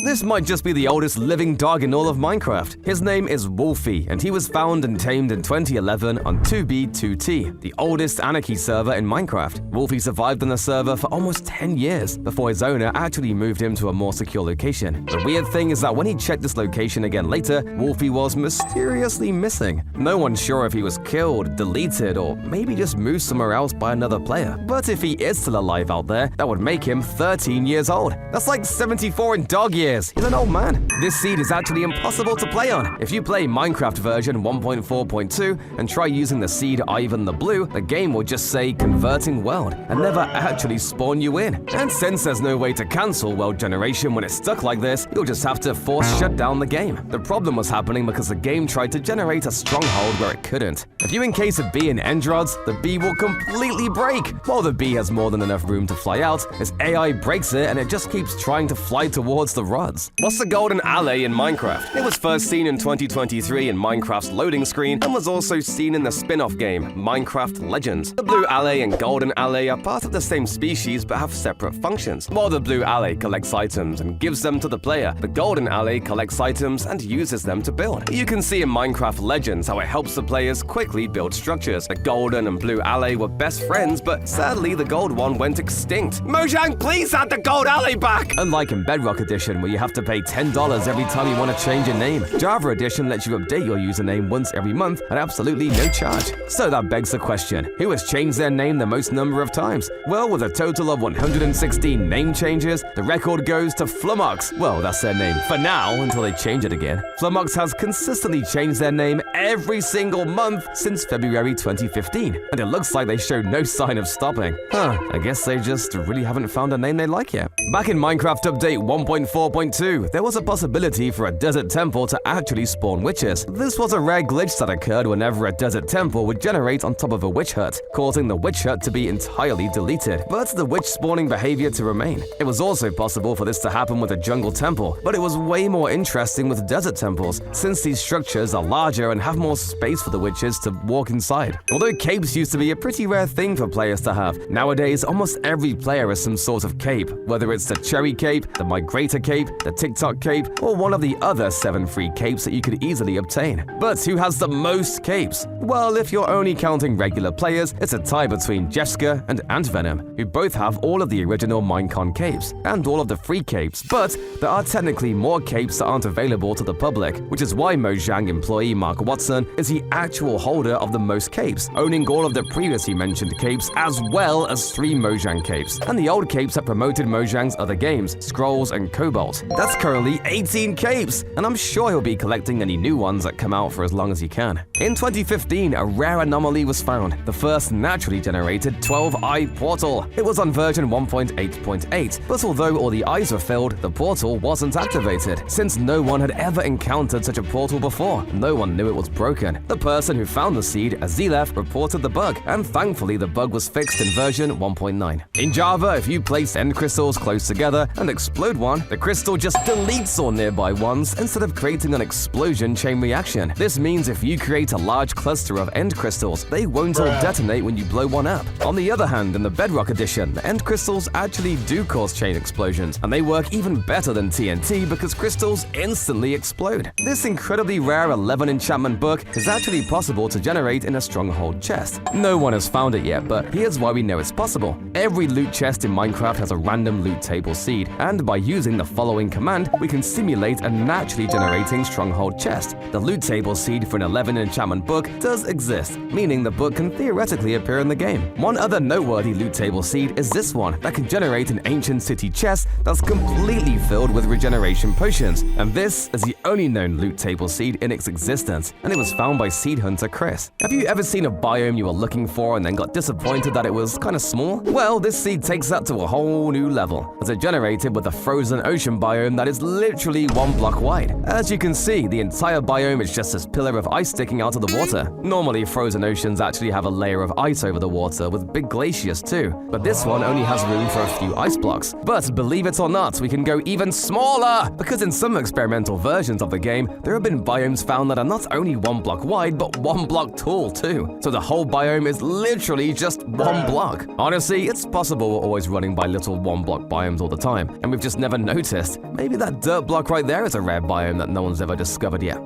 This might just be the oldest living dog in all of Minecraft. His name is Wolfie, and he was found and tamed in 2011 on 2B2T, the oldest anarchy server in Minecraft. Wolfie survived on the server for almost 10 years, before his owner actually moved him to a more secure location. The weird thing is that when he checked this location again later, Wolfie was mysteriously missing. No one's sure if he was killed, deleted, or maybe just moved somewhere else by another player. But if he is still alive out there, that would make him 13 years old. That's like 74 in dog years. He's an old man. This seed is actually impossible to play on. If you play Minecraft version 1.4.2 and try using the seed Ivan the Blue, the game will just say converting world and never actually spawn you in. And since there's no way to cancel world generation when it's stuck like this, you'll just have to force shut down the game. The problem was happening because the game tried to generate a stronghold where it couldn't. If you encase a bee in end rods, the bee will completely break. While the bee has more than enough room to fly out, its AI breaks it and it just keeps trying to fly towards the rods. What's the golden alley in Minecraft? It was first seen in 2023 in Minecraft's loading screen and was also seen in the spin-off game, Minecraft Legends. The blue alley and golden alley are part of the same species but have separate functions. While the blue alley collects items and gives them to the player, the golden alley collects items and uses them to build. You can see in Minecraft Legends how it helps the players quickly build structures. The golden and blue alley were best friends, but sadly the gold one went extinct. Mojang, please add the gold alley back! Unlike in Bedrock Edition, where you have to pay $10 every time you want to change your name, Java Edition lets you update your username once every month at absolutely no charge. So that begs the question, who has changed their name the most number of times? Well, with a total of 116 name changes, the record goes to Flummox. Well, that's their name for now until they change it again. Flummox has consistently changed their name every single month since February 2015, and it looks like they show no sign of stopping. I guess they just really haven't found a name they like yet. Back in Minecraft Update 1.4.2, there was a possibility for a desert temple to actually spawn witches. This was a rare glitch that occurred whenever a desert temple would generate on top of a witch hut, causing the witch hut to be entirely deleted, but the witch spawning behavior to remain. It was also possible for this to happen with a jungle temple, but it was way more interesting with desert temples, since these structures are larger and have more space for the witches to walk inside. Although capes used to be a pretty rare thing for players to have, nowadays almost every player has some sort of cape, whether it's the cherry cape, the migrator cape, the TikTok cape, or one of the other 7 free capes that you could easily obtain. But who has the most capes? Well, if you're only counting regular players, it's a tie between Jessica and Antvenom, who both have all of the original Minecon capes, and all of the free capes, but there are technically more capes that aren't available to the public, which is why Mojang employee Mark Watson is the actual holder of the most capes, owning all of the previously mentioned capes as well as 3 Mojang capes, and the old capes that promoted Mojang's other games, Scrolls and Cobalt. That's currently 18 capes, and I'm sure he'll be collecting any new ones that come out for as long as he can. In 2015, a rare anomaly was found, the first naturally generated 12-eye portal. It was on version 1.8.8, but although all the eyes were filled, the portal wasn't activated. Since no one had ever encountered such a portal before, no one knew it was broken. The person who found the seed, Azilef, reported the bug, and thankfully the bug was fixed in version 1.9. In Java, if you place end crystals close together and explode one, the crystal just deletes all nearby ones instead of creating an explosion chain reaction. This means if you create a large cluster of end crystals, they won't all detonate when you blow one up. On the other hand, in the Bedrock Edition, the end crystals actually do cause chain explosions, and they work even better than TNT because crystals instantly explode. This incredibly rare 11 enchantment book is actually possible to generate in a stronghold chest. No one has found it yet, but here's why we know it's possible. Every loot chest in Minecraft has a random loot table seed, and by using the following command, we can simulate a naturally generating stronghold chest. The loot table seed for an 11 enchantment book does exist, meaning the book can theoretically appear in the game. One other noteworthy loot table seed is this one that can generate an ancient city chest that's completely filled with regeneration potions, and this is the only known loot table seed in its existence, and it was found by seed hunter Chris. Have you ever seen a biome you were looking for and then got disappointed that it was kind of small? Well, this seed takes that to a whole new level, as it generated with a frozen ocean biome that is literally 1 block wide. As you can see, the entire biome is just this pillar of ice sticking out of the water. Normally, frozen oceans actually have a layer of ice over the water with big glaciers too, but this one only has room for a few ice blocks. But believe it or not, we can go even smaller, because in some experimental versions of the game, there have been biomes found that are not only 1 block wide, but 1 block tall too. So the whole biome is literally just 1 block. Honestly, it's possible we're always running by little 1 block biomes all the time, and we've just never noticed. Maybe that dirt block right there is a rare biome that no one's ever discovered yet.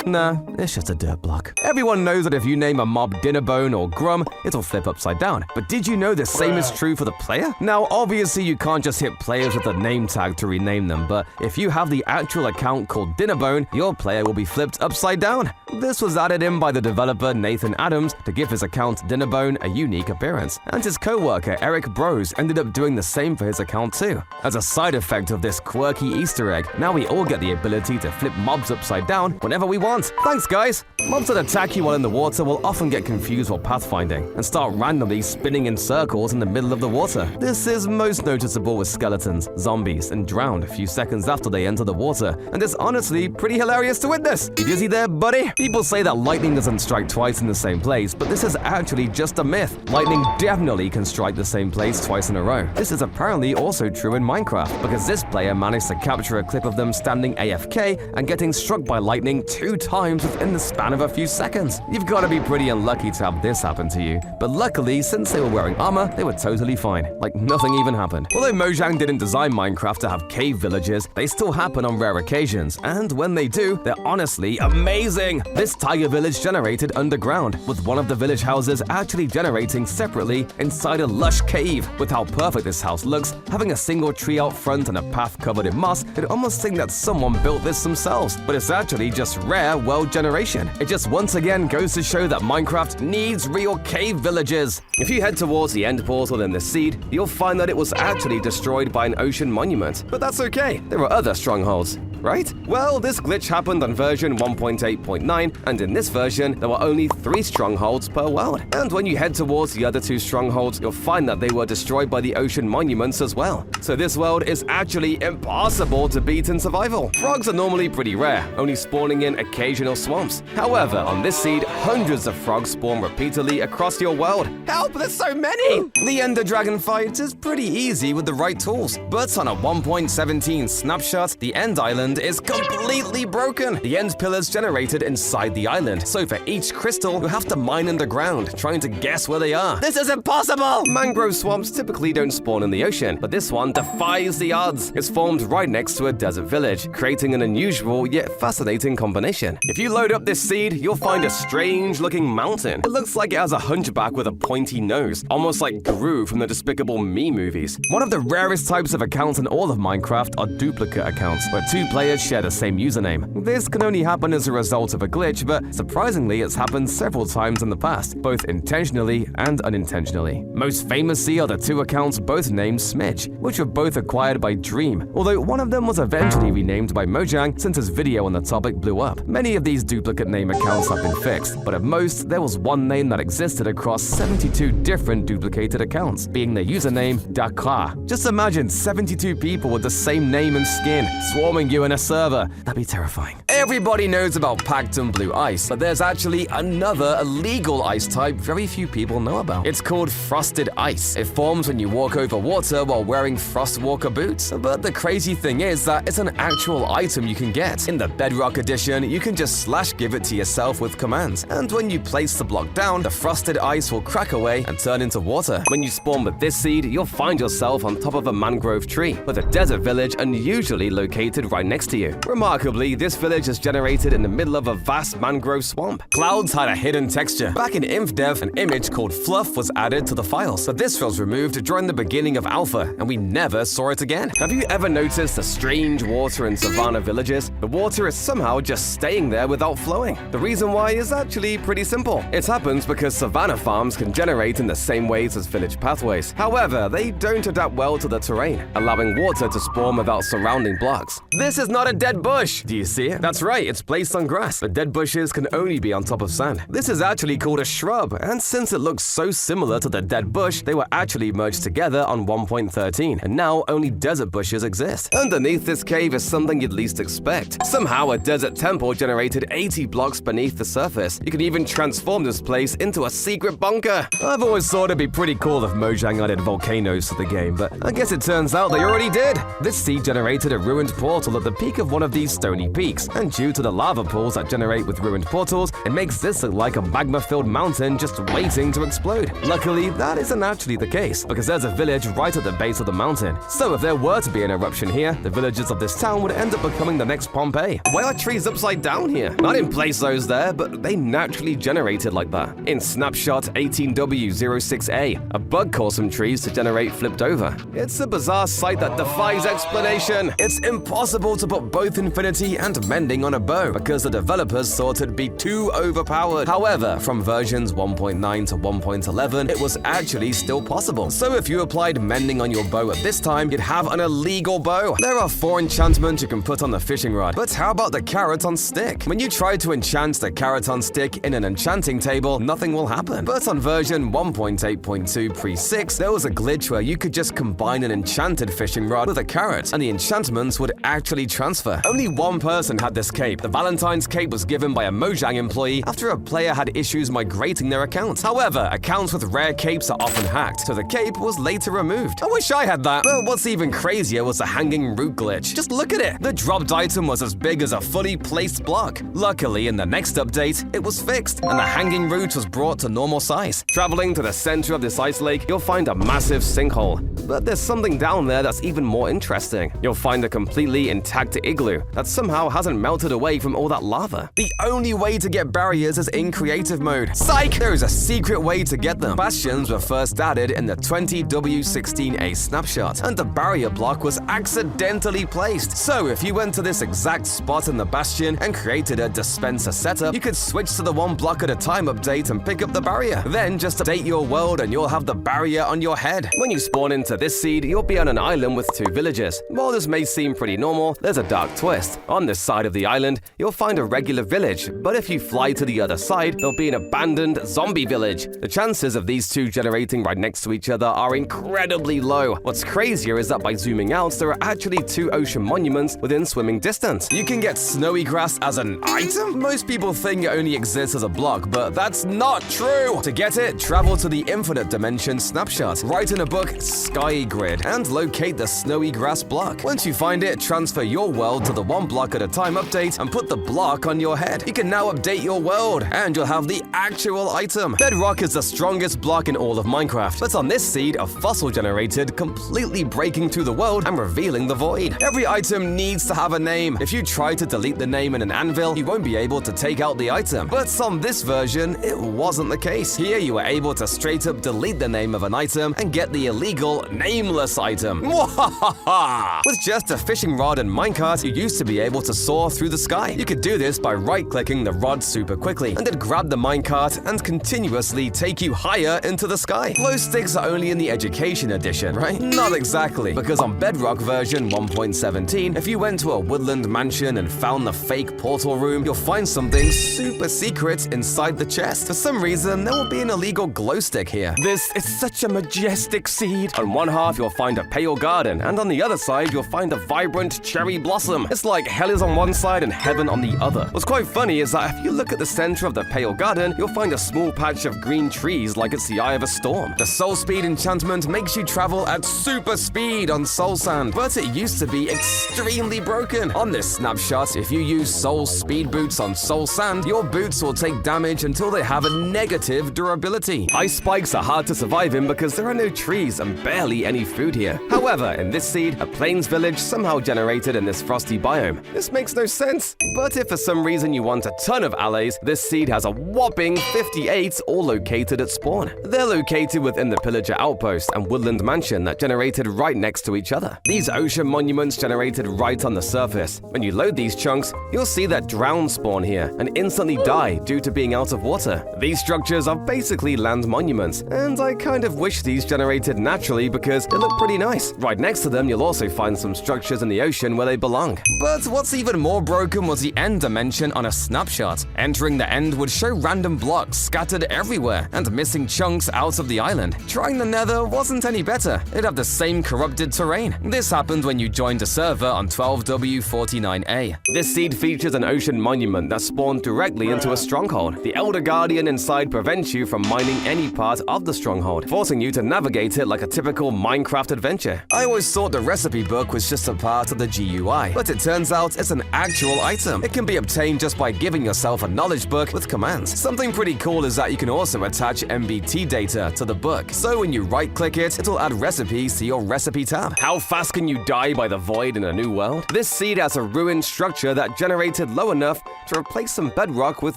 Nah, it's just a dirt block. Everyone knows that if you name a mob Dinnerbone or Grum, it'll flip upside down. But did you know the same is true for the player? Now, obviously you can't just hit players with a name tag to rename them, but if you have the actual account called Dinnerbone, your player will be flipped upside down. This was added in by the developer Nathan Adams to give his account Dinnerbone a unique appearance, and his co-worker Eric Bros ended up doing the same for his account too. As a side effect of this quirky Easter egg, now we all get the ability to flip mobs upside down whenever we want. Thanks guys! Mobs that attack you while in the water will often get confused while pathfinding and start randomly spinning in circles in the middle of the water. This is most noticeable with skeletons, zombies, and drowned a few seconds after they enter the water, and it's honestly pretty hilarious to witness. You dizzy there, buddy? People say that lightning doesn't strike twice in the same place, but this is actually just a myth. Lightning definitely can strike the same place twice in a row. This is apparently also true in Minecraft, because this player managed to capture a clip of them standing AFK and getting struck by lightning 2 times within the span of a few seconds. You've got to be pretty unlucky to have this happen to you, but luckily, since they were wearing armor, they were totally fine, like nothing even happened. Although Mojang didn't design Minecraft to have cave villages, they still happen on rare occasions, and when they do, they're honestly amazing! This tiger village generated underground, with one of the village houses actually generating separately inside a lush cave. With how perfect this house looks, having a single tree out front and a path covered in moss, you'd almost think that someone built this themselves, but it's actually just rare world generation. It just once again goes to show that Minecraft needs real cave villages. If you head towards the end portal in the seed, you'll find that it was actually destroyed by an ocean monument. But that's okay, there are other strongholds, right? Well, this glitch happened on version 1.8.9, and in this version, there were only 3 strongholds per world. And when you head towards the other 2 strongholds, you'll find that they were destroyed by the ocean monuments as well. So this world is actually impossible to beat in survival. Frogs are normally pretty rare, only spawning in occasional swamps. However, on this seed, hundreds of frogs spawn repeatedly across your world. Help, there's so many! The Ender Dragon fight is pretty easy with the right tools, but on a 1.17 snapshot, the End Island is completely broken. The end pillars generated inside the island, so for each crystal, you have to mine underground, trying to guess where they are. This is impossible! Mangrove swamps typically don't spawn in the ocean, but this one defies the odds. It's formed right next to a desert village, creating an unusual yet fascinating combination. If you load up this seed, you'll find a strange-looking mountain. It looks like it has a hunchback with a pointy nose, almost like Gru from the Despicable Me movies. One of the rarest types of accounts in all of Minecraft are duplicate accounts, where 2 players share the same username. This can only happen as a result of a glitch, but surprisingly, it's happened several times in the past, both intentionally and unintentionally. Most famously are the 2 accounts both named Smidge, which were both acquired by Dream, although one of them was eventually renamed by Mojang since his video on the topic blew up. Many of these duplicate name accounts have been fixed, but at most, there was one name that existed across 72 different duplicated accounts, being the username Dakar. Just imagine 72 people with the same name and skin swarming you in a server. That'd be terrifying. Everybody knows about Pactum Blue Ice, but there's actually another illegal ice type very few people know about. It's called Frosted Ice. It forms when you walk over water while wearing Frostwalker boots. But the crazy thing is that it's an actual item you can get. In the Bedrock edition, you can just /give it to yourself with commands. And when you place the block down, the frosted ice will crack away and turn into water. When you spawn with this seed, you'll find yourself on top of a mangrove tree, with a desert village unusually located right next to you. Remarkably, this village is generated in the middle of a vast mangrove swamp. Clouds had a hidden texture. Back in InfDev, an image called Fluff was added to the files, but this was removed during the beginning of Alpha, and we never saw it again. Have you ever noticed the strange water in savanna villages? The water is somehow just staying there without flowing. The reason why is actually pretty simple. It happens because savanna farms can generate in the same ways as village pathways. However, they don't adapt well to the terrain, allowing water to spawn without surrounding blocks. This is not a dead bush. Do you see it? That's right, it's placed on grass, but dead bushes can only be on top of sand. This is actually called a shrub, and since it looks so similar to the dead bush, they were actually merged together on 1.13, and now only desert bushes exist. Underneath this cave is something you'd least expect. Somehow a desert temple generated 80 blocks beneath the surface. You can even transform this place into a secret bunker. I've always thought it'd be pretty cool if Mojang added volcanoes to the game, but I guess it turns out they already did. This seed generated a ruined portal at the peak of one of these stony peaks, and due to the lava pools that generate with ruined portals, it makes this look like a magma-filled mountain just waiting to explode. Luckily, that isn't actually the case, because there's a village right at the base of the mountain. So if there were to be an eruption here, the villagers of this town would end up becoming the next Pompeii. Why are trees upside down here? I didn't place those there, but they naturally generated like that. In snapshot 18W06A, a bug caused some trees to generate flipped over. It's a bizarre sight that defies explanation. It's impossible to put both infinity and mending on a bow because the developers thought it'd be too overpowered. However, from versions 1.9 to 1.11, it was actually still possible. So if you applied mending on your bow at this time, you'd have an illegal bow. There are 4 enchantments you can put on the fishing rod, but how about the carrot on stick? When you try to enchant the carrot on stick in an enchanting table, nothing will happen. But on version 1.8.2 pre-6, there was a glitch where you could just combine an enchanted fishing rod with a carrot, and the enchantments would actually transfer. Only one person had this cape. The Valentine's cape was given by a Mojang employee after a player had issues migrating their account. However, accounts with rare capes are often hacked, so the cape was later removed. I wish I had that. But what's even crazier was the hanging root glitch. Just look at it. The dropped item was as big as a fully placed block. Luckily, in the next update, it was fixed, and the hanging root was brought to normal size. Traveling to the center of this ice lake, you'll find a massive sinkhole. But there's something down there that's even more interesting. You'll find a completely intact igloo that somehow hasn't melted away from all that lava. The only way to get barriers is in creative mode. Psych! There is a secret way to get them. Bastions were first added in the 20W16A snapshot, and the barrier block was accidentally placed. So if you went to this exact spot in the bastion and created a dispenser setup, you could switch to the 1 block at a time update and pick up the barrier. Then just update your world and you'll have the barrier on your head. When you spawn into this seed, you'll be on an island with 2 villages. While this may seem pretty normal, there's a dark twist. On this side of the island, you'll find a regular village, but if you fly to the other side, there'll be an abandoned zombie village. The chances of these two generating right next to each other are incredibly low. What's crazier is that by zooming out, there are actually 2 ocean monuments within swimming distance. You can get snowy grass as an item? Most people think it only exists as a block, but that's not true! To get it, travel to the infinite dimension snapshot, write in a book Sky Grid, and locate the snowy grass block. Once you find it, transfer your world to the 1 block at a time update and put the block on your head. You can now update your world, and you'll have the actual item. Bedrock is the strongest block in all of Minecraft, but on this seed, a fossil generated, completely breaking through the world and revealing the void. Every item needs to have a name. If you try to delete the name in an anvil, you won't be able to take out the item. But on this version, it wasn't the case. Here, you were able to straight up delete the name of an item and get the illegal nameless item. Mwahaha! With just a fishing rod and minecart, you used to be able to soar through the sky. You could do this by right-clicking the rod super quickly, and it'd grab the minecart and continuously take you higher into the sky. Glow sticks are only in the education edition, right? Not exactly, because on Bedrock version 1.17, if you went to a woodland mansion and found the fake portal room, you'll find something super secret inside the chest. For some reason, there will be an illegal glow stick here. This is such a majestic seed. On one half, you'll find a pale garden, and on the other side, you'll find a vibrant cherry blossom. It's like hell is on one side and heaven on the other. What's quite funny is that if you look at the center of the pale garden, you'll find a small patch of green trees like it's the eye of a storm. The soul speed enchantment makes you travel at super speed on soul sand, but it used to be extremely broken. On this snapshot, if you use soul speed boots on soul sand, your boots will take damage until they have a negative durability. Ice spikes are hard to survive in because there are no trees and barely any food here. However, in this seed, a plains village somehow generated in this frosty biome. This makes no sense. But if for some reason you want a ton of allies, this seed has a whopping 58 all located at spawn. They're located within the pillager outpost and woodland mansion that generated right next to each other. These ocean monuments generated right on the surface. When you load these chunks, you'll see that drown spawn here and instantly die due to being out of water. These structures are basically land monuments, and I kind of wish these generated naturally because they look pretty nice. Right next to them, you'll also find some structures in the ocean where they belong. But what's even more broken was the end dimension on a snapshot. Entering the end would show random blocks scattered everywhere and missing chunks out of the island. Trying the nether wasn't any better. It'd have the same corrupted terrain. This happened when you joined a server on 12W49A. This seed features an ocean monument that spawned directly into a stronghold. The Elder Guardian inside prevents you from mining any part of the stronghold, forcing you to navigate it like a typical typical Minecraft adventure. I always thought the recipe book was just a part of the GUI, but it turns out it's an actual item. It can be obtained just by giving yourself a knowledge book with commands. Something pretty cool is that you can also attach MBT data to the book, so when you right-click it, it'll add recipes to your recipe tab. How fast can you die by the void in a new world? This seed has a ruined structure that generated low enough to replace some bedrock with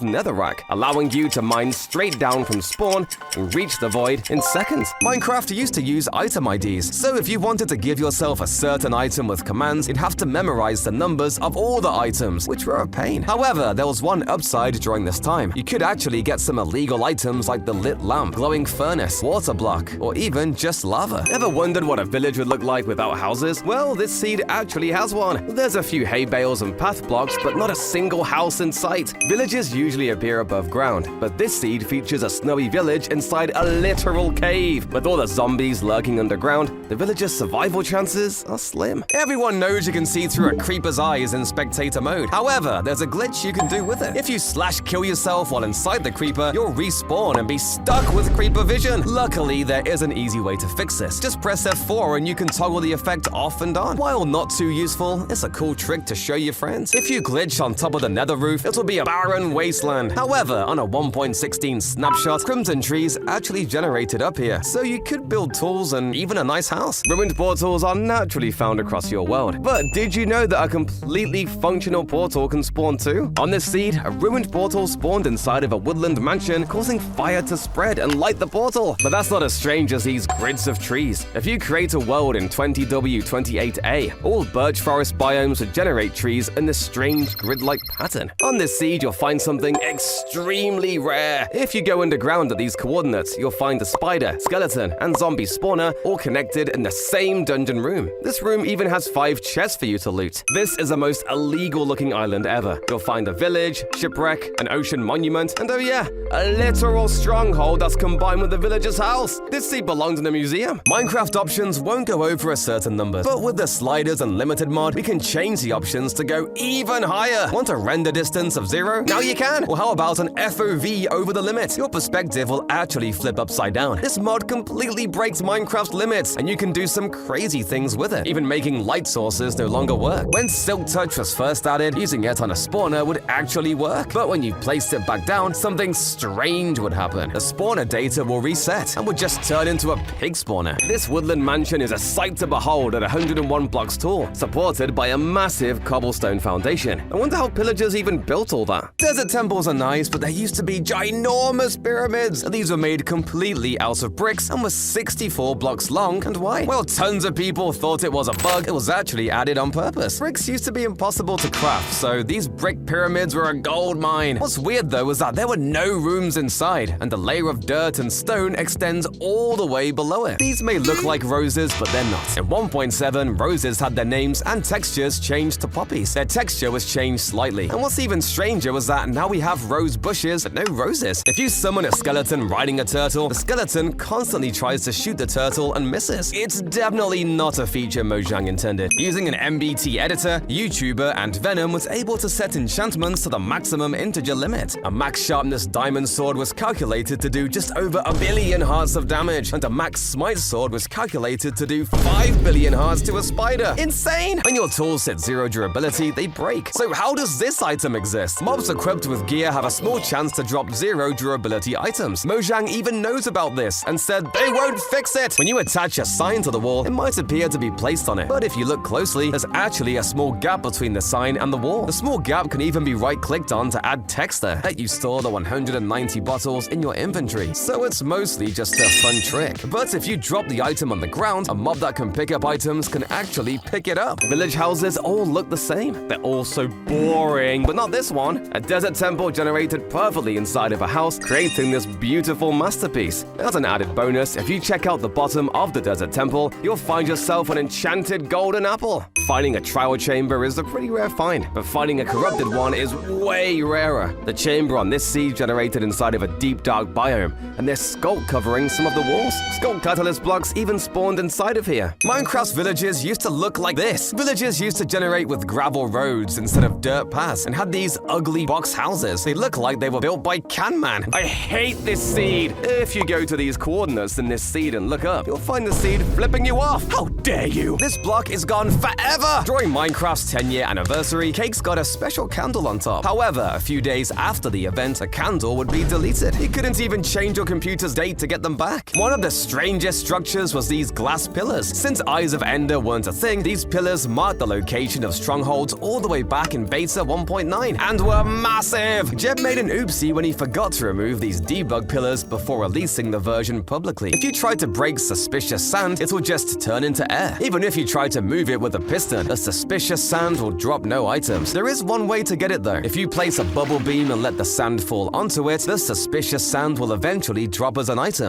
netherrack, allowing you to mine straight down from spawn and reach the void in seconds. Minecraft used to use item IDs, so if you wanted to give yourself a certain item with commands, you'd have to memorize the numbers of all the items, which were a pain. However, there was one upside during this time. You could actually get some illegal items like the lit lamp, glowing furnace, water block, or even just lava. Ever wondered what a village would look like without houses? Well, this seed actually has one. There's a few hay bales and path blocks, but not a single house in sight. Villages usually appear above ground, but this seed features a snowy village inside a literal cave. With all the zombies lurking underground, the village's survival chances are slim. Everyone knows you can see through a creeper's eyes in spectator mode. However, there's a glitch you can do with it. If you /kill yourself while inside the creeper, you'll respawn and be stuck with creeper vision. Luckily, there is an easy way to fix this. Just press F4 and you can toggle the effect off and on. While not too useful, it's a cool trick to show your friends. If you glitch on top of the nether roof, it'll be a barren wasteland. However, on a 1.16 snapshot, crimson trees actually generated up here, so you could build tools and even a nice house. Ruined portals are naturally found across your world, but did you know that a completely functional portal can spawn too? On this seed, a ruined portal spawned inside of a woodland mansion, causing fire to spread and light the portal. But that's not as strange as these grids of trees. If you create a world in 20W28A, all birch forest biomes would generate trees in this strange grid-like pattern. On this seed, you'll find something extremely rare. If you go underground at these coordinates, you'll find a spider, skeleton, and zombie spawner all connected in the same dungeon room. This room even has 5 chests for you to loot. This is the most illegal-looking island ever. You'll find a village, shipwreck, an ocean monument, and oh yeah, a literal stronghold that's combined with the villager's house. This seed belongs in a museum. Minecraft options won't go over a certain number, but with the sliders and limited mod, we can change the options to go even higher. Want a render distance of 0? Now you can! Or how about an FOV over the limit? Your perspective will actually flip upside down. This mod completely breaks Minecraft's limits, and you can do some crazy things with it, even making light sources no longer work. When Silk Touch was first added, using it on a spawner would actually work, but when you placed it back down, something strange would happen. The spawner data will reset and would just turn into a pig spawner. This woodland mansion is a sight to behold at 101 blocks tall, supported by a massive cobblestone foundation. I wonder how pillagers even built all that. Desert temples are nice, but there used to be ginormous pyramids. These were made completely out of bricks and were 64 blocks long. And why? Well, tons of people thought it was a bug. It was actually added on purpose. Bricks used to be impossible to craft, so these brick pyramids were a gold mine. What's weird though is that there were no rooms inside, and the layer of dirt and stone extends all the way below it. These may look like roses, but they're not. In 1.7, roses had their names and textures changed to poppies. Their texture was changed slightly. And what's even stranger was that now we have rose bushes, but no roses. If you summon a skeleton riding a turtle, the skeleton constantly tries to shoot the turtle and misses. It's definitely not a feature Mojang intended. Using an MBT editor, YouTuber and Venom was able to set enchantments to the maximum integer limit. A max sharpness diamond sword was calculated to do just over 1 billion hearts of damage, and a max smite sword was calculated to do 5 billion hearts to a spider. Insane! When your tools hit 0 durability, they break. So how does this item exist? Mobs equipped with gear have a small chance to drop 0 durability items. Mojang even knows about this and said they won't fix it. When you attach a sign to the wall, it might appear to be placed on it, but if you look closely, there's actually a small gap between the sign and the wall. The small gap can even be right-clicked on to add text there. Let you store the 190 bottles in your inventory, so it's mostly just a fun trick. But if you drop the item on the ground, a mob that can pick up items can actually pick it up. Village houses all look the same. They're all so boring, but not this one. A desert temple generated perfectly inside of a house, creating this beautiful masterpiece. As an added bonus, if you check out the bottom of the desert temple, you'll find yourself an enchanted golden apple. finding a trial chamber is a pretty rare find, but finding a corrupted one is way rarer. The chamber on this seed generated inside of a deep dark biome, and there's sculk covering some of the walls. Sculk catalyst blocks even spawned inside of here. Minecraft's villages used to look like this. Villages used to generate with gravel roads instead of dirt paths, and had these ugly box houses. They look like they were built by Canman. I hate this seed. If you go to these coordinates in this seed and look up, you'll find the seed flipping you off. How dare you? This block is gone forever. During Minecraft's 10-year anniversary, Cake's got a special candle on top. However, a few days after the event, the candle would be deleted. You couldn't even change your computer's date to get them back. One of the strangest structures was these glass pillars. Since Eyes of Ender weren't a thing, these pillars marked the location of strongholds all the way back in beta 1.9 and were massive. Jeb made an oopsie when he forgot to remove these debug pillars before releasing the version publicly. If you try to break suspicious sand, it will just turn into air. Even if you try to move it with a piston, the suspicious sand will drop no items. There is one way to get it though. If you place a bubble beam and let the sand fall onto it, the suspicious sand will eventually drop as an item.